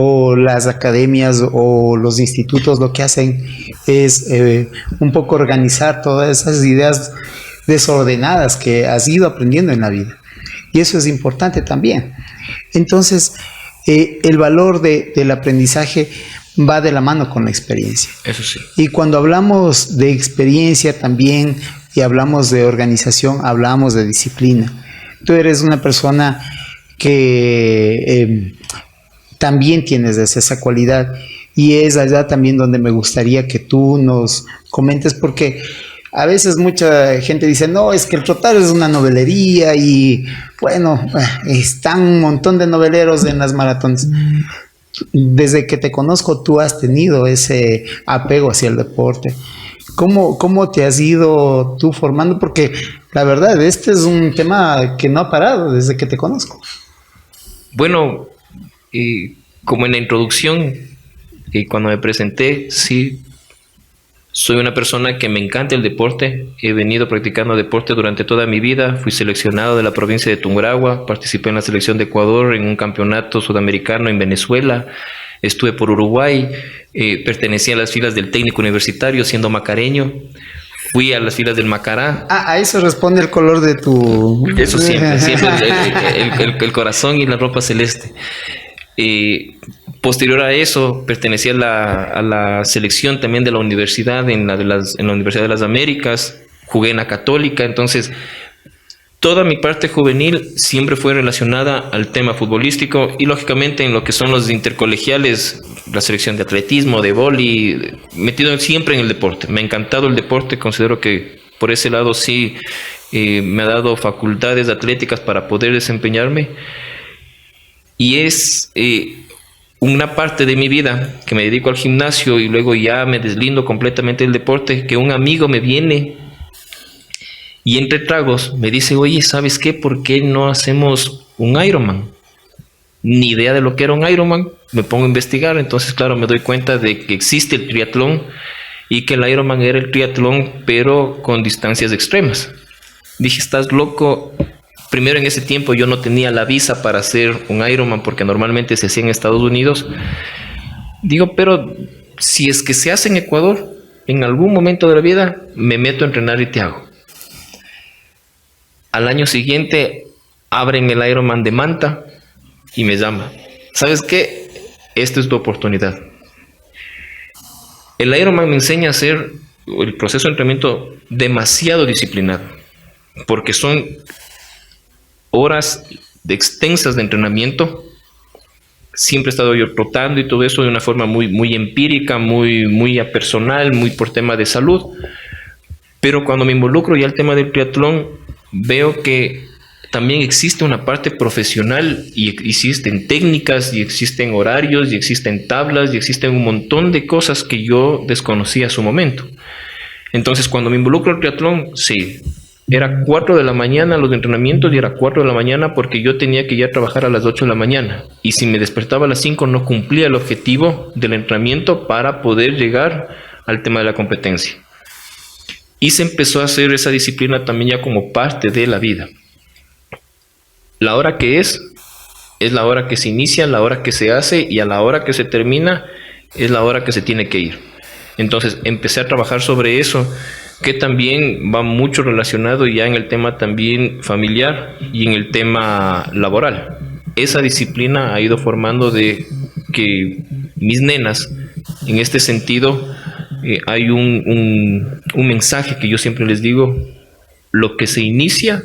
o las academias o los institutos lo que hacen es un poco organizar todas esas ideas desordenadas que has ido aprendiendo en la vida. Y eso es importante también. Entonces, el valor del aprendizaje va de la mano con la experiencia. Eso sí. Y cuando hablamos de experiencia también y hablamos de organización, hablamos de disciplina. Tú eres una persona que también tienes esa cualidad, y es allá también donde me gustaría que tú nos comentes, porque a veces mucha gente dice, no, es que el trotar es una novelería y bueno, están un montón de noveleros en las maratones. Desde que te conozco tú has tenido ese apego hacia el deporte. ¿Cómo te has ido tú formando? Porque la verdad, este es un tema que no ha parado desde que te conozco. Bueno, como en la introducción, cuando me presenté, sí, soy una persona que me encanta el deporte. He venido practicando deporte durante toda mi vida. Fui seleccionado de la provincia de Tungurahua, participé en la selección de Ecuador en un campeonato sudamericano en Venezuela, estuve por Uruguay, pertenecía a las filas del técnico universitario siendo macareño. Fui a las filas del Macará. A eso responde el color de tu... Eso siempre, el corazón y la ropa celeste. Posterior a eso, pertenecía a la selección también de la universidad, en la Universidad de las Américas. Jugué en la Católica. Entonces, toda mi parte juvenil siempre fue relacionada al tema futbolístico, y lógicamente en lo que son los intercolegiales, la selección de atletismo, de vóley, metido siempre en el deporte. Me ha encantado el deporte, considero que por ese lado sí me ha dado facultades atléticas para poder desempeñarme, y es una parte de mi vida que me dedico al gimnasio y luego ya me deslindo completamente del deporte, que un amigo me viene y entre tragos me dice, oye, ¿sabes qué? ¿Por qué no hacemos un Ironman? Ni idea de lo que era un Ironman. Me pongo a investigar, entonces claro, me doy cuenta de que existe el triatlón y que el Ironman era el triatlón, pero con distancias extremas. Dije, ¿estás loco? Primero, en ese tiempo yo no tenía la visa para hacer un Ironman, porque normalmente se hacía en Estados Unidos. Digo, pero si es que se hace en Ecuador, en algún momento de la vida me meto a entrenar y te hago. Al año siguiente abren el Ironman de Manta y me llama. ¿Sabes qué? Esta es tu oportunidad. El Ironman me enseña a hacer el proceso de entrenamiento demasiado disciplinado, porque son horas extensas de entrenamiento. Siempre he estado yo trotando y todo eso de una forma muy empírica, muy personal, muy por tema de salud. Pero cuando me involucro ya el tema del triatlón, veo que también existe una parte profesional y existen técnicas y existen horarios y existen tablas y existen un montón de cosas que yo desconocía a su momento. Entonces, cuando me involucro al triatlón, sí, era 4 de la mañana los entrenamientos y era 4 de la mañana porque yo tenía que ya trabajar a las 8 de la mañana. Y si me despertaba a las 5 no cumplía el objetivo del entrenamiento para poder llegar al tema de la competencia. Y se empezó a hacer esa disciplina también ya como parte de la vida. La hora que es la hora que se inicia, la hora que se hace y a la hora que se termina es la hora que se tiene que ir. Entonces empecé a trabajar sobre eso, que también va mucho relacionado ya en el tema también familiar y en el tema laboral. Esa disciplina ha ido formando de que mis nenas, en este sentido, hay un mensaje que yo siempre les digo: lo que se inicia,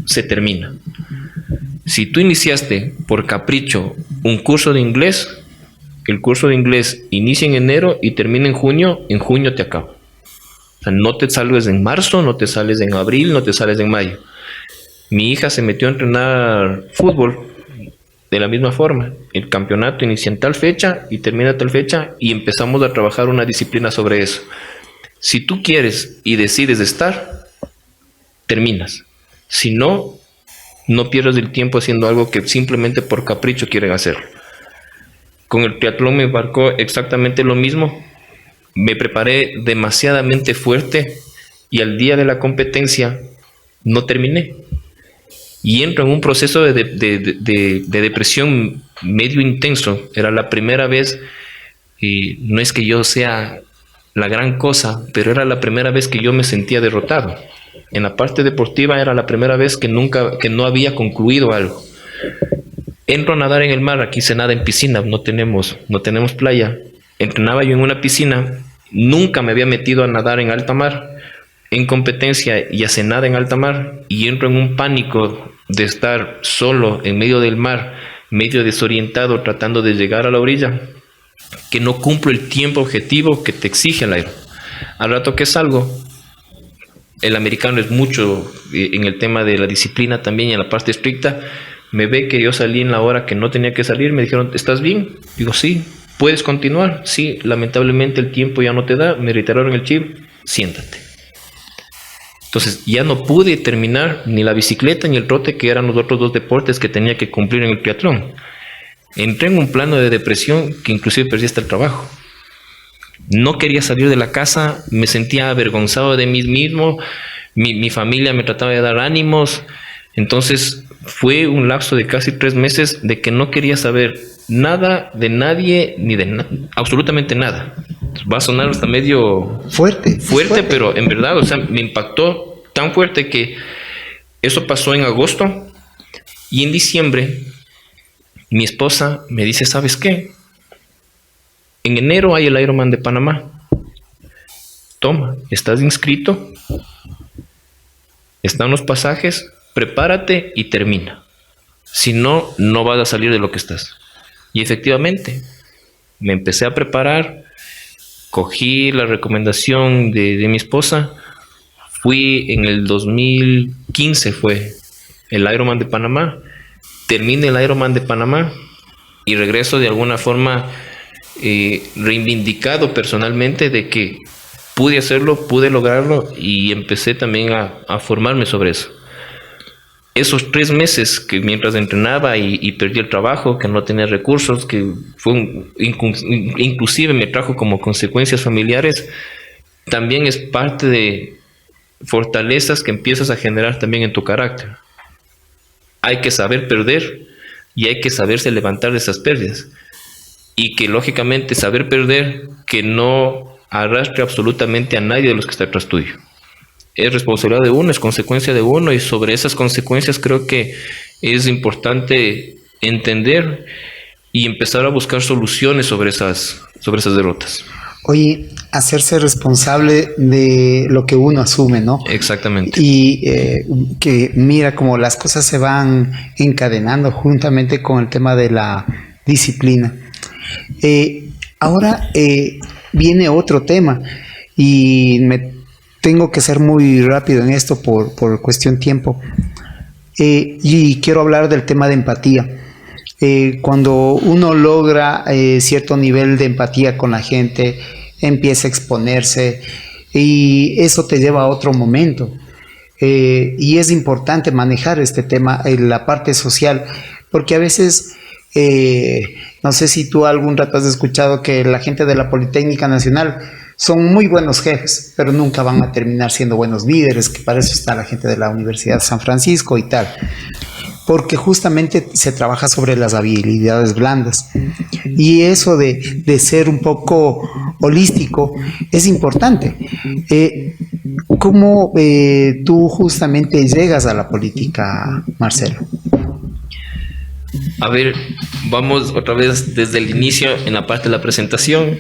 se termina. Si tú iniciaste por capricho un curso de inglés, el curso de inglés inicia en enero y termina en junio te acaba. O sea, no te sales en marzo, no te sales en abril, no te sales en mayo. Mi hija se metió a entrenar fútbol de la misma forma. El campeonato inicia en tal fecha y termina tal fecha y empezamos a trabajar una disciplina sobre eso. Si tú quieres y decides estar, terminas. Si no, no pierdas el tiempo haciendo algo que simplemente por capricho quieren hacer. Con el triatlón me marcó exactamente lo mismo. Me preparé demasiadamente fuerte y al día de la competencia no terminé. Y entro en un proceso de depresión medio intenso. Era la primera vez, y no es que yo sea la gran cosa, pero era la primera vez que yo me sentía derrotado. En la parte deportiva era la primera vez que no había concluido algo. Entro a nadar en el mar, aquí se nada en piscina, no tenemos playa. Entrenaba yo en una piscina, nunca me había metido a nadar en alta mar, en competencia y hace nada en alta mar, y entro en un pánico de estar solo en medio del mar, medio desorientado, tratando de llegar a la orilla, que no cumplo el tiempo objetivo que te exige el aire. Al rato que salgo, el americano es mucho en el tema de la disciplina también y en la parte estricta. Me ve que yo salí en la hora que no tenía que salir, me dijeron: ¿estás bien? Digo: sí. ¿Puedes continuar? Sí, lamentablemente el tiempo ya no te da, me reiteraron el chip, siéntate. Entonces ya no pude terminar ni la bicicleta ni el trote, que eran los otros 2 deportes que tenía que cumplir en el triatlón. Entré en un plano de depresión que inclusive perdí hasta el trabajo. No quería salir de la casa, me sentía avergonzado de mí mismo, mi familia me trataba de dar ánimos. Entonces fue un lapso de casi 3 meses de que no quería saber nada de nadie, ni de absolutamente nada. Va a sonar hasta medio fuerte, pero en verdad, o sea, me impactó tan fuerte que eso pasó en agosto y en diciembre mi esposa me dice: ¿sabes qué? En enero hay el Ironman de Panamá. Toma, ¿estás inscrito? Están los pasajes, prepárate y termina. Si no, no vas a salir de lo que estás. Y efectivamente, me empecé a preparar, cogí la recomendación de mi esposa, fui en el 2015, fue el Ironman de Panamá, terminé el Ironman de Panamá y regreso de alguna forma reivindicado personalmente de que pude hacerlo, pude lograrlo y empecé también a formarme sobre eso. Esos 3 meses que mientras entrenaba y perdí el trabajo, que no tenía recursos, que inclusive me trajo como consecuencias familiares, también es parte de fortalezas que empiezas a generar también en tu carácter. Hay que saber perder y hay que saberse levantar de esas pérdidas. Y que lógicamente saber perder, que no arrastre absolutamente a nadie de los que está atrás tuyo. Es responsabilidad de uno, es consecuencia de uno, y sobre esas consecuencias creo que es importante entender y empezar a buscar soluciones sobre esas derrotas. Oye, hacerse responsable de lo que uno asume, ¿no? Exactamente. Y que mira cómo las cosas se van encadenando juntamente con el tema de la disciplina. Ahora viene otro tema y me tengo que ser muy rápido en esto por cuestión tiempo. Y quiero hablar del tema de empatía. Cuando uno logra cierto nivel de empatía con la gente, empieza a exponerse y eso te lleva a otro momento. Y es importante manejar este tema en la parte social, porque a veces, no sé si tú algún rato has escuchado que la gente de la Politécnica Nacional son muy buenos jefes, pero nunca van a terminar siendo buenos líderes, que para eso está la gente de la Universidad de San Francisco y tal, porque justamente se trabaja sobre las habilidades blandas. Y eso de ser un poco holístico es importante. ¿Cómo tú justamente llegas a la política, Marcelo? A ver, vamos otra vez desde el inicio en la parte de la presentación.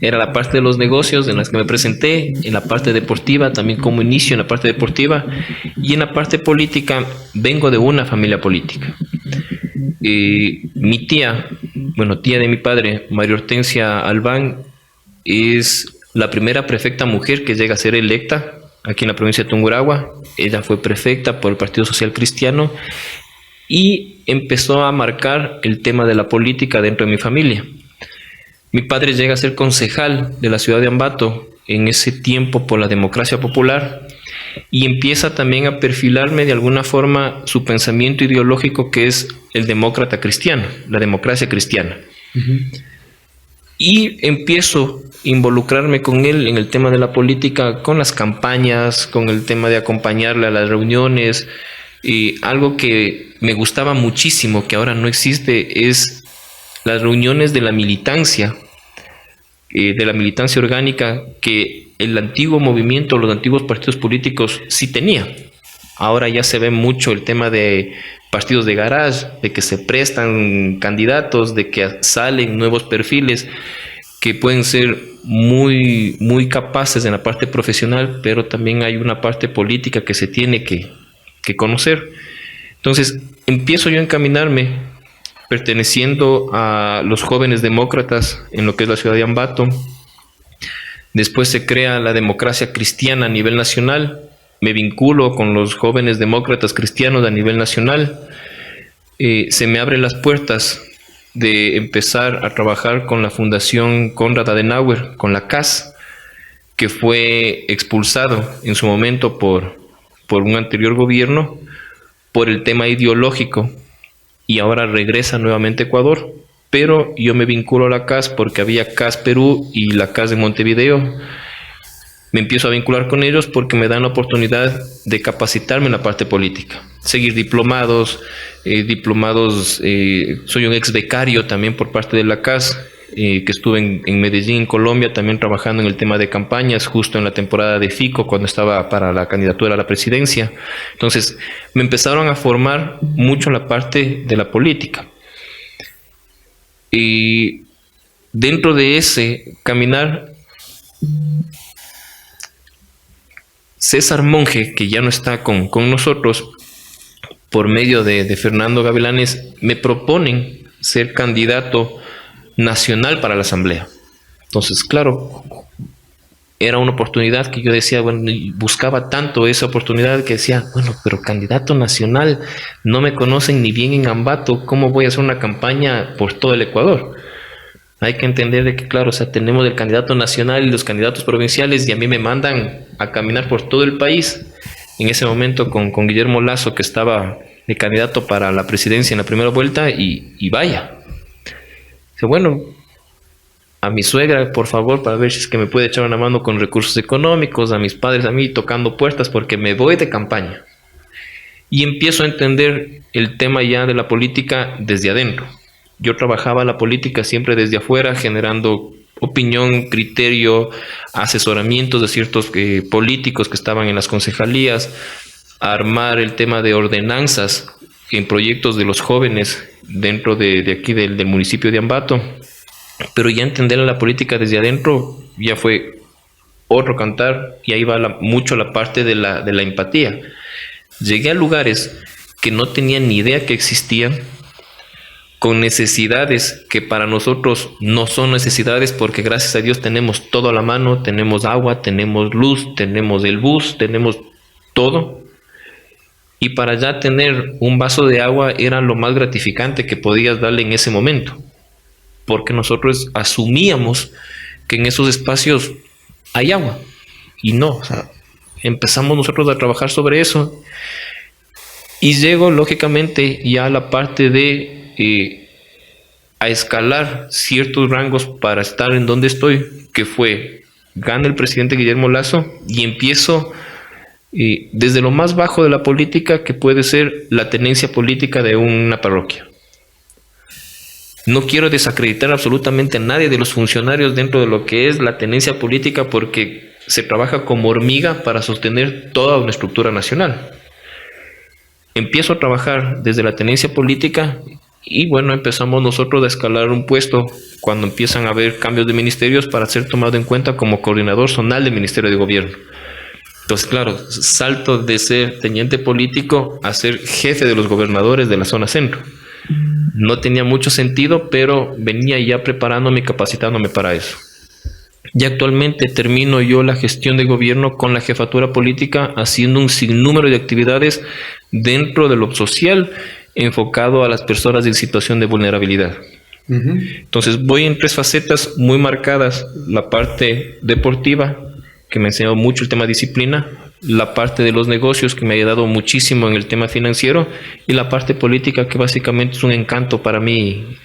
Era la parte de los negocios en las que me presenté, en la parte deportiva, también como inicio en la parte deportiva, y en la parte política vengo de una familia política. Mi tía, tía de mi padre, María Hortensia Albán, es la primera prefecta mujer que llega a ser electa aquí en la provincia de Tungurahua. Ella fue prefecta por el Partido Social Cristiano y empezó a marcar el tema de la política dentro de mi familia. Mi padre llega a ser concejal de la ciudad de Ambato en ese tiempo por la democracia popular y empieza también a perfilarme de alguna forma su pensamiento ideológico, que es el demócrata cristiano, la democracia cristiana. Y empiezo a involucrarme con él en el tema de la política, con las campañas, con el tema de acompañarle a las reuniones. Y algo que me gustaba muchísimo, que ahora no existe, es las reuniones de la militancia orgánica, que el antiguo movimiento, los antiguos partidos políticos sí tenían. Ahora ya se ve mucho el tema de partidos de garage, de que se prestan candidatos, de que salen nuevos perfiles que pueden ser muy, muy capaces en la parte profesional, pero también hay una parte política que se tiene que conocer. Entonces empiezo yo a encaminarme perteneciendo a los jóvenes demócratas en lo que es la ciudad de Ambato. Después se crea la democracia cristiana a nivel nacional. Me vinculo con los jóvenes demócratas cristianos a nivel nacional. Se me abren las puertas de empezar a trabajar con la Fundación Konrad Adenauer, con la CAS, que fue expulsado en su momento por un anterior gobierno por el tema ideológico, y ahora regresa nuevamente a Ecuador, pero yo me vinculo a la CAS porque había CAS Perú y la CAS de Montevideo. Me empiezo a vincular con ellos porque me dan la oportunidad de capacitarme en la parte política, seguir diplomados, soy un ex becario también por parte de la CAS, que estuve en Medellín, Colombia, también trabajando en el tema de campañas, justo en la temporada de Fico, cuando estaba para la candidatura a la presidencia. Entonces, me empezaron a formar mucho la parte de la política. Y dentro de ese caminar, César Monge, que ya no está con nosotros, por medio de Fernando Gavilanes, me proponen ser candidato nacional para la asamblea. Entonces, claro, era una oportunidad que yo decía, buscaba tanto esa oportunidad que decía, pero candidato nacional, no me conocen ni bien en Ambato, ¿cómo voy a hacer una campaña por todo el Ecuador? Hay que entender de que, claro, tenemos el candidato nacional y los candidatos provinciales, y a mí me mandan a caminar por todo el país. En ese momento con Guillermo Lasso, que estaba de candidato para la presidencia en la primera vuelta, y vaya. A mi suegra, por favor, para ver si es que me puede echar una mano con recursos económicos, a mis padres, a mí, tocando puertas, porque me voy de campaña. Y empiezo a entender el tema ya de la política desde adentro. Yo trabajaba la política siempre desde afuera, generando opinión, criterio, asesoramientos de ciertos políticos que estaban en las concejalías, a armar el tema de ordenanzas en proyectos de los jóvenes dentro de aquí del municipio de Ambato. Pero ya entender la política desde adentro ya fue otro cantar, y ahí va mucho la parte de la empatía. Llegué a lugares que no tenía ni idea que existían, con necesidades que para nosotros no son necesidades, porque gracias a Dios tenemos todo a la mano, tenemos agua, tenemos luz, tenemos el bus, tenemos todo. y para ya tener un vaso de agua era lo más gratificante que podías darle en ese momento, porque nosotros asumíamos que en esos espacios hay agua, y no, o sea, empezamos nosotros a trabajar sobre eso, y llego lógicamente ya a la parte de a escalar ciertos rangos para estar en donde estoy, que fue, gana el presidente Guillermo Lasso, y empiezo desde lo más bajo de la política, que puede ser la tenencia política de una parroquia. No quiero desacreditar absolutamente a nadie de los funcionarios dentro de lo que es la tenencia política, porque se trabaja como hormiga para sostener toda una estructura nacional. Empiezo a trabajar desde la tenencia política y bueno, empezamos nosotros a escalar un puesto cuando empiezan a haber cambios de ministerios para ser tomado en cuenta como coordinador zonal del Ministerio de Gobierno. Entonces, claro, salto de ser teniente político a ser jefe de los gobernadores de la zona centro. No tenía mucho sentido, pero venía ya preparándome y capacitándome para eso. Y actualmente termino yo la gestión de gobierno con la jefatura política, haciendo un sinnúmero de actividades dentro de lo social, enfocado a las personas en situación de vulnerabilidad. Entonces voy en 3 facetas muy marcadas: la parte deportiva, que me ha enseñado mucho el tema disciplina; la parte de los negocios, que me ha ayudado muchísimo en el tema financiero; y la parte política, que básicamente es un encanto para mí.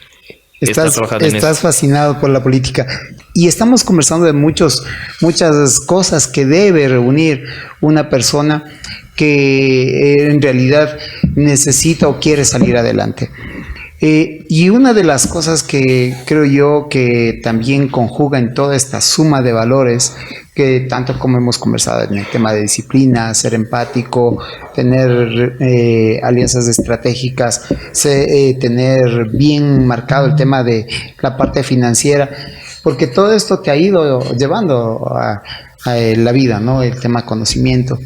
Estás fascinado por la política, y estamos conversando de muchas cosas que debe reunir una persona que en realidad necesita o quiere salir adelante. Y una de las cosas que creo yo que también conjuga en toda esta suma de valores, que tanto como hemos conversado en el tema de disciplina, ser empático, tener alianzas estratégicas, tener bien marcado el tema de la parte financiera, porque todo esto te ha ido llevando a la vida, ¿no? El tema conocimiento.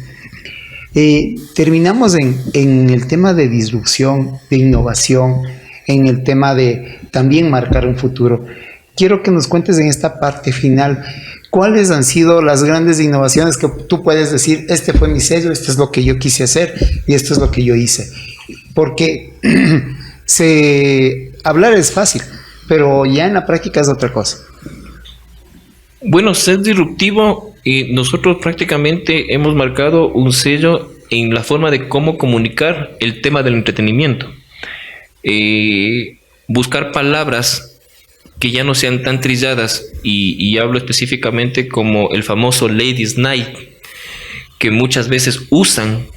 Terminamos en el tema de disrupción, de innovación, en el tema de también marcar un futuro. Quiero que nos cuentes en esta parte final, ¿cuáles han sido las grandes innovaciones que tú puedes decir, este fue mi sello, esto es lo que yo quise hacer y esto es lo que yo hice? Porque hablar es fácil, pero ya en la práctica es otra cosa. Bueno, ser disruptivo, nosotros prácticamente hemos marcado un sello en la forma de cómo comunicar el tema del entretenimiento. Buscar palabras que ya no sean tan trilladas, y hablo específicamente como el famoso Ladies Night, que muchas veces usan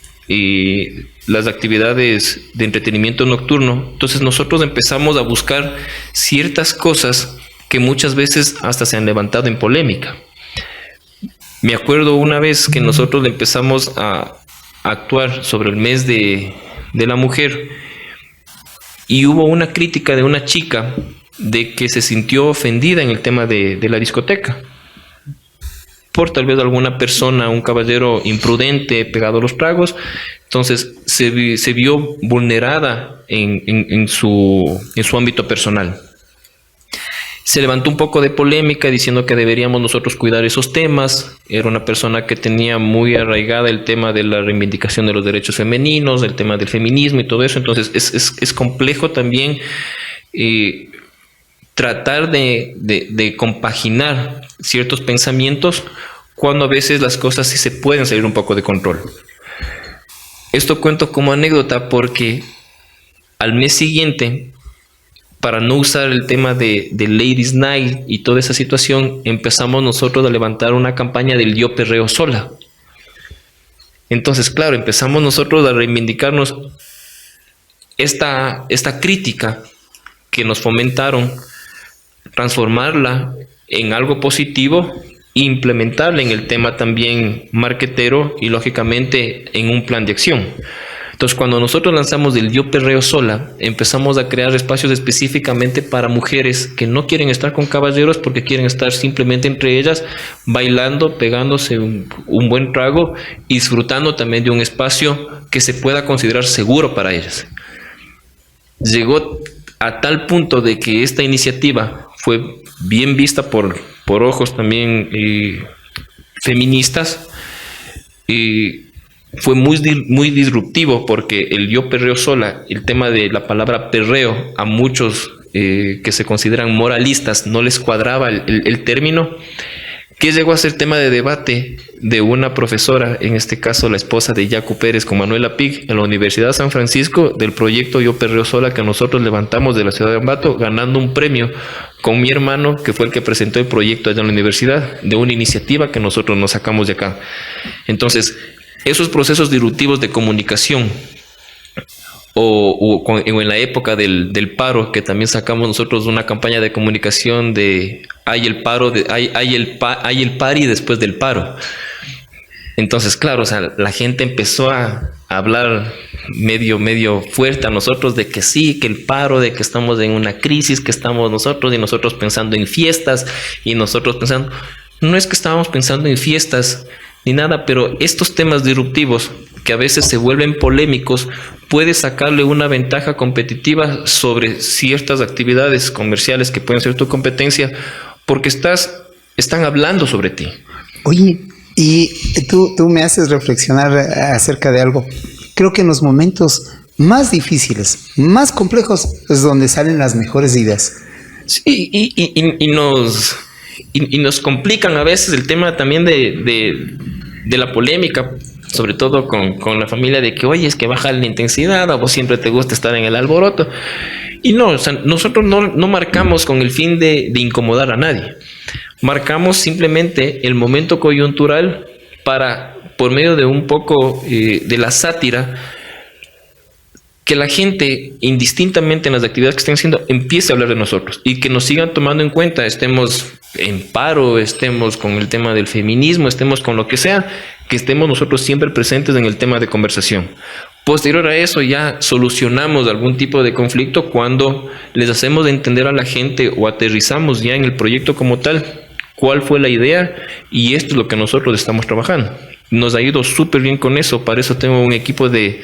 las actividades de entretenimiento nocturno. Entonces nosotros empezamos a buscar ciertas cosas que muchas veces hasta se han levantado en polémica. Me acuerdo una vez que nosotros empezamos a actuar sobre el mes de la mujer, y hubo una crítica de una chica de que se sintió ofendida en el tema de la discoteca, por tal vez alguna persona, un caballero imprudente pegado a los tragos. Entonces se vio vulnerada en su ámbito personal. Se levantó un poco de polémica diciendo que deberíamos nosotros cuidar esos temas. Era una persona que tenía muy arraigada el tema de la reivindicación de los derechos femeninos, el tema del feminismo y todo eso. Entonces es complejo también tratar de compaginar ciertos pensamientos cuando a veces las cosas sí se pueden salir un poco de control. Esto cuento como anécdota porque al mes siguiente, para no usar el tema de Ladies Night y toda esa situación, empezamos nosotros a levantar una campaña del Yo Perreo Sola. Entonces, claro, empezamos nosotros a reivindicarnos esta crítica que nos fomentaron, transformarla en algo positivo, implementarla en el tema también marquetero y lógicamente en un plan de acción. Entonces, cuando nosotros lanzamos el Yo Perreo Sola, empezamos a crear espacios específicamente para mujeres que no quieren estar con caballeros porque quieren estar simplemente entre ellas, bailando, pegándose un buen trago y disfrutando también de un espacio que se pueda considerar seguro para ellas. Llegó a tal punto de que esta iniciativa fue bien vista por ojos también feministas, fue muy disruptivo porque el yo perreo sola, el tema de la palabra perreo, a muchos que se consideran moralistas no les cuadraba el término, que llegó a ser tema de debate de una profesora, en este caso la esposa de Yacu Pérez con Manuela Pig, en la Universidad de San Francisco, del proyecto Yo Perreo Sola que nosotros levantamos de la ciudad de Ambato, ganando un premio con mi hermano, que fue el que presentó el proyecto allá en la universidad, de una iniciativa que nosotros nos sacamos de acá. Entonces, esos procesos disruptivos de comunicación, o en la época del paro, que también sacamos nosotros una campaña de comunicación de hay el paro, hay el pari después del paro. Entonces, claro, o sea, la gente empezó a hablar medio fuerte a nosotros de que sí, que el paro, de que estamos en una crisis, que estamos nosotros y nosotros pensando en fiestas y nosotros pensando, no es que estábamos pensando en fiestas ni nada, pero estos temas disruptivos que a veces se vuelven polémicos, puedes sacarle una ventaja competitiva sobre ciertas actividades comerciales que pueden ser tu competencia, porque están hablando sobre ti. Oye, y tú me haces reflexionar acerca de algo. Creo que en los momentos más difíciles, más complejos, es donde salen las mejores ideas. Sí, y nos complican a veces el tema también de la polémica, sobre todo con la familia, de que, oye, es que baja la intensidad, a vos siempre te gusta estar en el alboroto. Y no, o sea, nosotros no marcamos con el fin de incomodar a nadie. Marcamos simplemente el momento coyuntural para, por medio de un poco de la sátira, que la gente, indistintamente en las actividades que estén haciendo, empiece a hablar de nosotros y que nos sigan tomando en cuenta, estemos en paro, estemos con el tema del feminismo, estemos con lo que sea, que estemos nosotros siempre presentes en el tema de conversación. Posterior a eso ya solucionamos algún tipo de conflicto cuando les hacemos entender a la gente o aterrizamos ya en el proyecto como tal cuál fue la idea y esto es lo que nosotros estamos trabajando. Nos ha ido súper bien con eso, para eso tengo un equipo de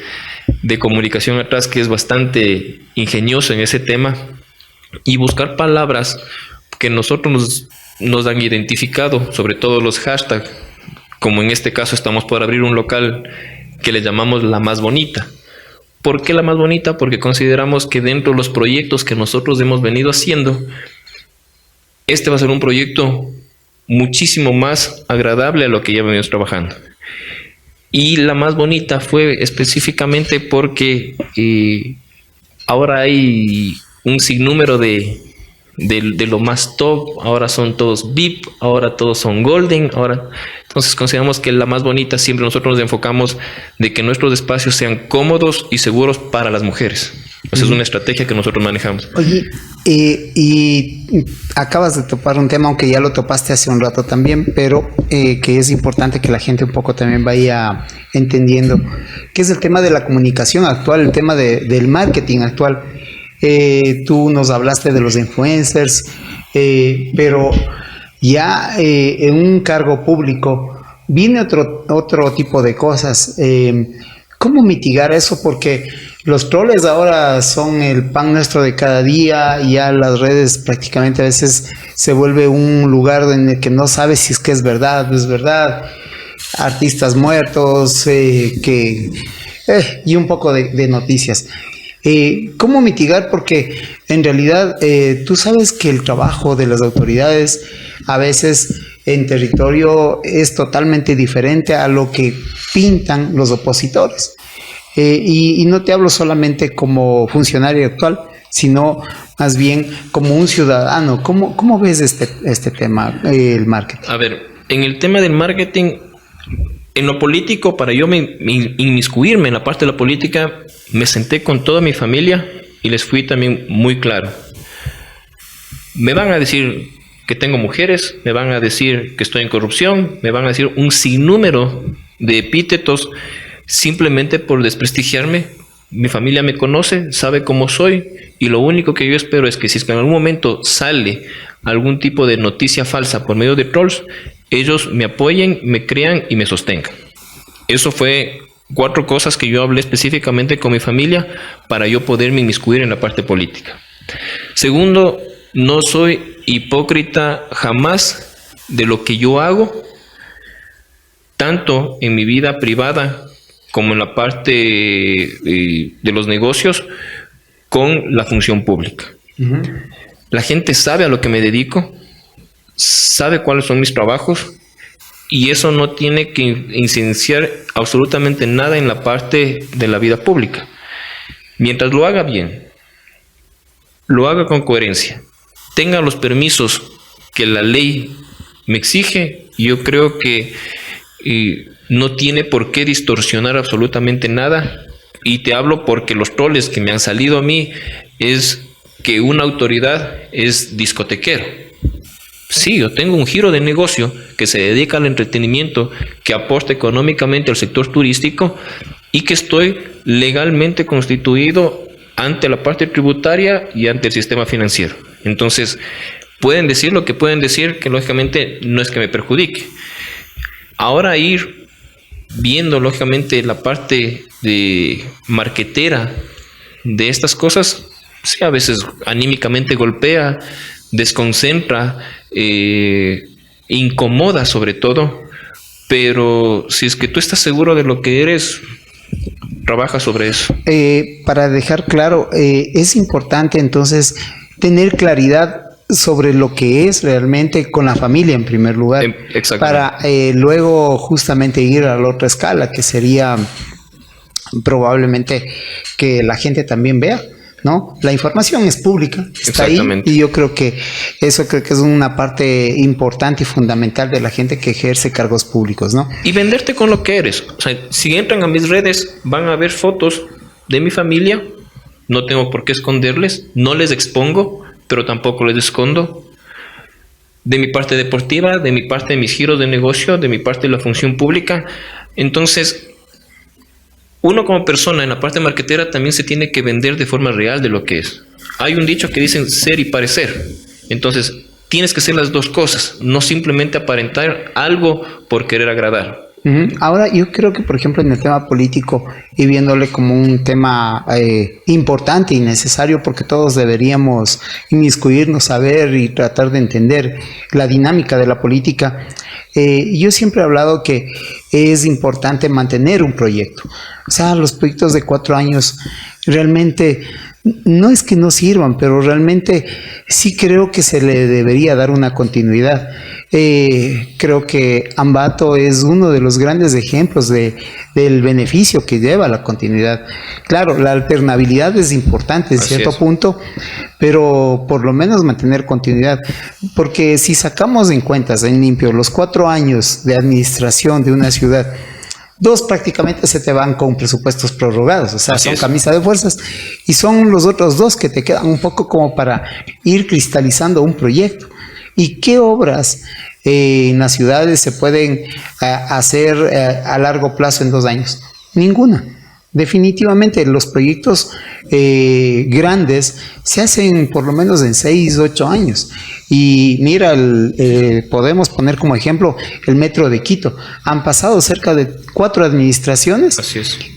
comunicación atrás que es bastante ingenioso en ese tema y buscar palabras que nosotros nos han identificado, sobre todo los hashtags, como en este caso estamos por abrir un local que le llamamos La Más Bonita. ¿Por qué La Más Bonita? Porque consideramos que dentro de los proyectos que nosotros hemos venido haciendo, este va a ser un proyecto muchísimo más agradable a lo que ya venimos trabajando. Y La Más Bonita fue específicamente porque ahora hay un sinnúmero de lo más top, ahora son todos VIP, ahora todos son golden, entonces consideramos que La Más Bonita siempre nosotros nos enfocamos de que nuestros espacios sean cómodos y seguros para las mujeres. Esa es una estrategia que nosotros manejamos. Oye, y acabas de topar un tema, aunque ya lo topaste hace un rato también, pero que es importante que la gente un poco también vaya entendiendo, que es el tema de la comunicación actual, el tema del marketing actual. Tú nos hablaste de los influencers, pero ya en un cargo público viene otro tipo de cosas. ¿Cómo mitigar eso? Porque los troles ahora son el pan nuestro de cada día, y ya las redes prácticamente a veces se vuelve un lugar en el que no sabes si es que es verdad, no es verdad. Artistas muertos, y un poco de noticias. ¿Cómo mitigar? Porque en realidad tú sabes que el trabajo de las autoridades a veces en territorio es totalmente diferente a lo que pintan los opositores. Y no te hablo solamente como funcionario actual, sino más bien como un ciudadano. ¿Cómo ves este tema, el marketing? A ver, en el tema del marketing, en lo político, para yo inmiscuirme en la parte de la política, me senté con toda mi familia y les fui también muy claro. Me van a decir que tengo mujeres, me van a decir que estoy en corrupción, me van a decir un sinnúmero de epítetos simplemente por desprestigiarme. Mi familia me conoce, sabe cómo soy, y lo único que yo espero es que si es que en algún momento sale algún tipo de noticia falsa por medio de trolls, ellos me apoyen, me crean y me sostengan. Eso fue 4 cosas que yo hablé específicamente con mi familia para yo poderme inmiscuir en la parte política. Segundo, no soy hipócrita jamás de lo que yo hago, tanto en mi vida privada como en la parte de los negocios con la función pública. Uh-huh. La gente sabe a lo que me dedico, sabe cuáles son mis trabajos, y eso no tiene que incidenciar absolutamente nada en la parte de la vida pública. Mientras lo haga bien, lo haga con coherencia, tenga los permisos que la ley me exige, yo creo que no tiene por qué distorsionar absolutamente nada. Y te hablo porque los troles que me han salido a mí es que una autoridad es discotequero. Sí, yo tengo un giro de negocio que se dedica al entretenimiento, que aporta económicamente al sector turístico y que estoy legalmente constituido ante la parte tributaria y ante el sistema financiero. Entonces, pueden decir lo que pueden decir, que lógicamente no es que me perjudique. Ahora ir viendo lógicamente la parte de marquetera de estas cosas, sí, a veces anímicamente golpea, desconcentra, incomoda sobre todo, pero si es que tú estás seguro de lo que eres, trabaja sobre eso. Para dejar claro, es importante entonces tener claridad sobre lo que es realmente con la familia en primer lugar, para luego justamente ir a la otra escala, que sería probablemente que la gente también vea, ¿no? La información es pública, está ahí, y yo creo que eso es una parte importante y fundamental de la gente que ejerce cargos públicos, ¿no? Y venderte con lo que eres. O sea, si entran a mis redes van a ver fotos de mi familia, no tengo por qué esconderles, no les expongo, pero tampoco les escondo. De mi parte deportiva, de mi parte de mis giros de negocio, de mi parte de la función pública. Entonces, uno como persona en la parte marketera también se tiene que vender de forma real de lo que es. Hay un dicho que dicen ser y parecer. Entonces, tienes que ser las dos cosas, no simplemente aparentar algo por querer agradar. Uh-huh. Ahora, yo creo que, por ejemplo, en el tema político, y viéndole como un tema importante y necesario, porque todos deberíamos inmiscuirnos, saber y tratar de entender la dinámica de la política, yo siempre he hablado que es importante mantener un proyecto. O sea, los proyectos de 4 años realmente no es que no sirvan, pero realmente sí creo que se le debería dar una continuidad. Creo que Ambato es uno de los grandes ejemplos del beneficio que lleva la continuidad. Claro, la alternabilidad es importante en cierto punto, pero por lo menos mantener continuidad, porque si sacamos en cuentas en limpio los 4 años de administración de una ciudad, 2 prácticamente se te van con presupuestos prorrogados, o sea, son camisa de fuerzas, y son los otros 2 que te quedan un poco como para ir cristalizando un proyecto. ¿Y qué obras en las ciudades se pueden hacer a largo plazo en 2 años? Ninguna. Definitivamente los proyectos grandes se hacen por lo menos en 6, 8 años. Y mira, podemos poner como ejemplo el metro de Quito. Han pasado cerca de 4 administraciones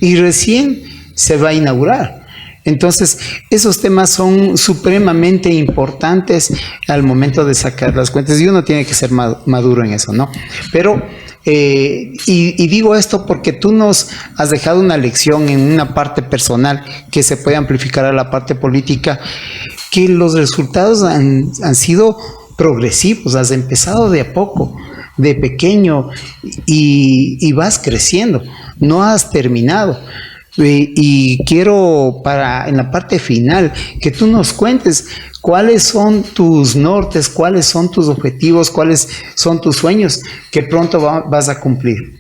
y recién se va a inaugurar. Entonces, esos temas son supremamente importantes al momento de sacar las cuentas, y uno tiene que ser maduro en eso, ¿no? Pero, y digo esto porque tú nos has dejado una lección en una parte personal que se puede amplificar a la parte política, que los resultados han sido progresivos, has empezado de a poco, de pequeño, y vas creciendo, no has terminado. Y quiero en la parte final que tú nos cuentes cuáles son tus nortes, cuáles son tus objetivos, cuáles son tus sueños que pronto vas a cumplir.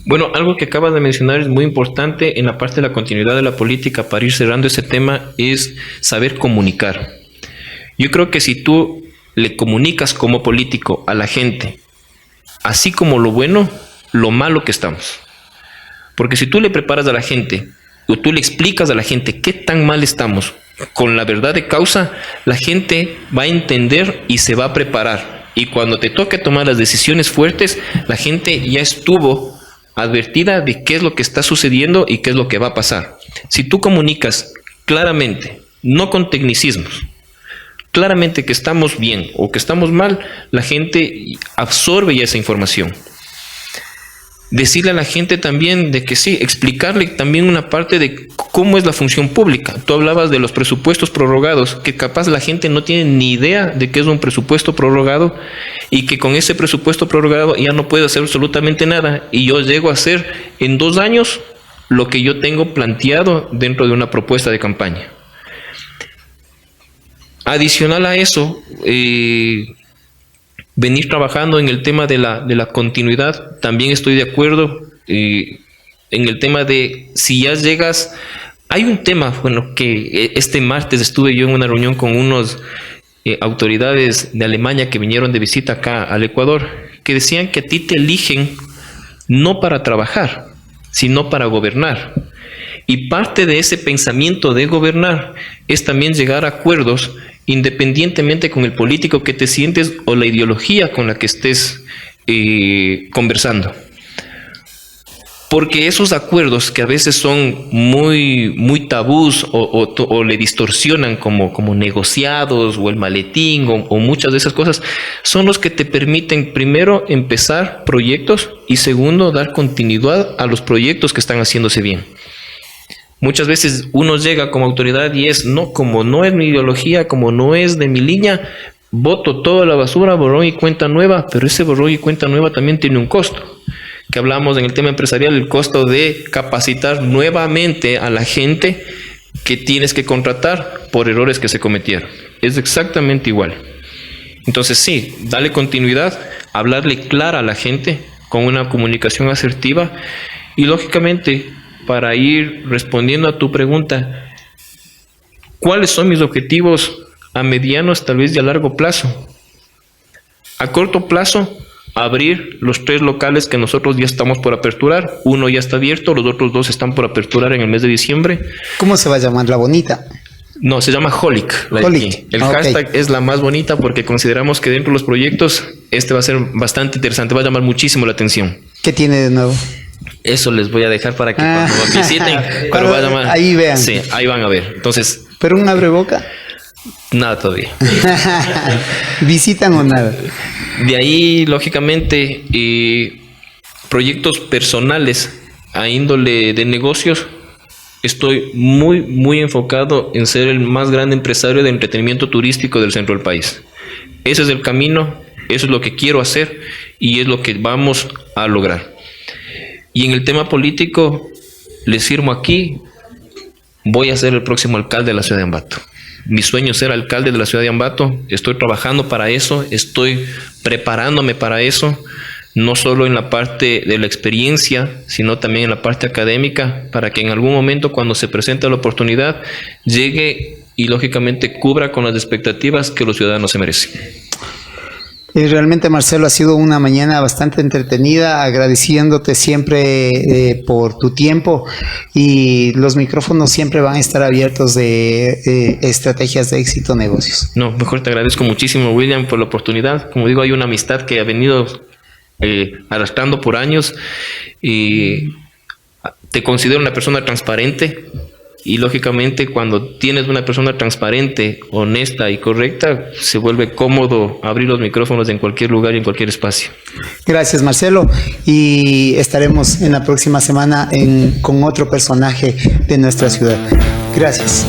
Bueno, algo que acabas de mencionar es muy importante en la parte de la continuidad de la política. Para ir cerrando ese tema, es saber comunicar. Yo creo que si tú le comunicas como político a la gente, así como lo bueno, lo malo que estamos. Porque si tú le preparas a la gente, o tú le explicas a la gente qué tan mal estamos, con la verdad de causa, la gente va a entender y se va a preparar. Y cuando te toque tomar las decisiones fuertes, la gente ya estuvo advertida de qué es lo que está sucediendo y qué es lo que va a pasar. Si tú comunicas claramente, no con tecnicismos, claramente que estamos bien o que estamos mal, la gente absorbe ya esa información. decirle a la gente también de que sí, explicarle también una parte de cómo es la función pública. Tú hablabas de los presupuestos prorrogados, que capaz la gente no tiene ni idea de qué es un presupuesto prorrogado y que con ese presupuesto prorrogado ya no puede hacer absolutamente nada y yo llego a hacer en 2 años lo que yo tengo planteado dentro de una propuesta de campaña. Adicional a eso, venir trabajando en el tema de la continuidad. También estoy de acuerdo en el tema de si ya llegas. Hay un tema, bueno, que este martes estuve yo en una reunión con unos autoridades de Alemania que vinieron de visita acá al Ecuador, que decían que a ti te eligen no para trabajar, sino para gobernar. Y parte de ese pensamiento de gobernar es también llegar a acuerdos independientemente con el político que te sientes o la ideología con la que estés conversando. Porque esos acuerdos que a veces son muy tabús o le distorsionan como negociados o el maletín o muchas de esas cosas, son los que te permiten primero empezar proyectos y segundo dar continuidad a los proyectos que están haciéndose bien. Muchas veces uno llega como autoridad y como no es mi ideología, como no es de mi línea, boto toda la basura, borrón y cuenta nueva, pero ese borrón y cuenta nueva también tiene un costo. Que hablamos en el tema empresarial, el costo de capacitar nuevamente a la gente que tienes que contratar por errores que se cometieron. Es exactamente igual. Entonces sí, dale continuidad, hablarle clara a la gente con una comunicación asertiva y lógicamente, para ir respondiendo a tu pregunta, ¿cuáles son mis objetivos a medianos, tal vez y a largo plazo? A corto plazo, abrir los 3 locales que nosotros ya estamos por aperturar. Uno ya está abierto, los otros 2 están por aperturar en el mes de diciembre. ¿Cómo se va a llamar? ¿La Bonita? No, se llama Holic. El hashtag es la más bonita porque consideramos que dentro de los proyectos este va a ser bastante interesante, va a llamar muchísimo la atención. ¿Qué tiene de nuevo? Eso les voy a dejar para que cuando visiten, pero va a llamar, ahí vean. Sí, ahí van a ver. Entonces, ¿pero un abreboca? Nada todavía. ¿Visitan o nada? De ahí, lógicamente, proyectos personales a índole de negocios. Estoy muy enfocado en ser el más grande empresario de entretenimiento turístico del centro del país. Ese es el camino, eso es lo que quiero hacer y es lo que vamos a lograr. Y en el tema político, les firmo aquí, voy a ser el próximo alcalde de la ciudad de Ambato. Mi sueño es ser alcalde de la ciudad de Ambato, estoy trabajando para eso, estoy preparándome para eso, no solo en la parte de la experiencia, sino también en la parte académica, para que en algún momento cuando se presente la oportunidad, llegue y lógicamente cubra con las expectativas que los ciudadanos se merecen. Realmente, Marcelo, ha sido una mañana bastante entretenida, agradeciéndote siempre por tu tiempo, y los micrófonos siempre van a estar abiertos de estrategias de éxito negocios. No, mejor te agradezco muchísimo, William, por la oportunidad. Como digo, hay una amistad que ha venido arrastrando por años y te considero una persona transparente. Y lógicamente cuando tienes una persona transparente, honesta y correcta, se vuelve cómodo abrir los micrófonos en cualquier lugar y en cualquier espacio. Gracias, Marcelo, y estaremos en la próxima semana con otro personaje de nuestra ciudad. Gracias.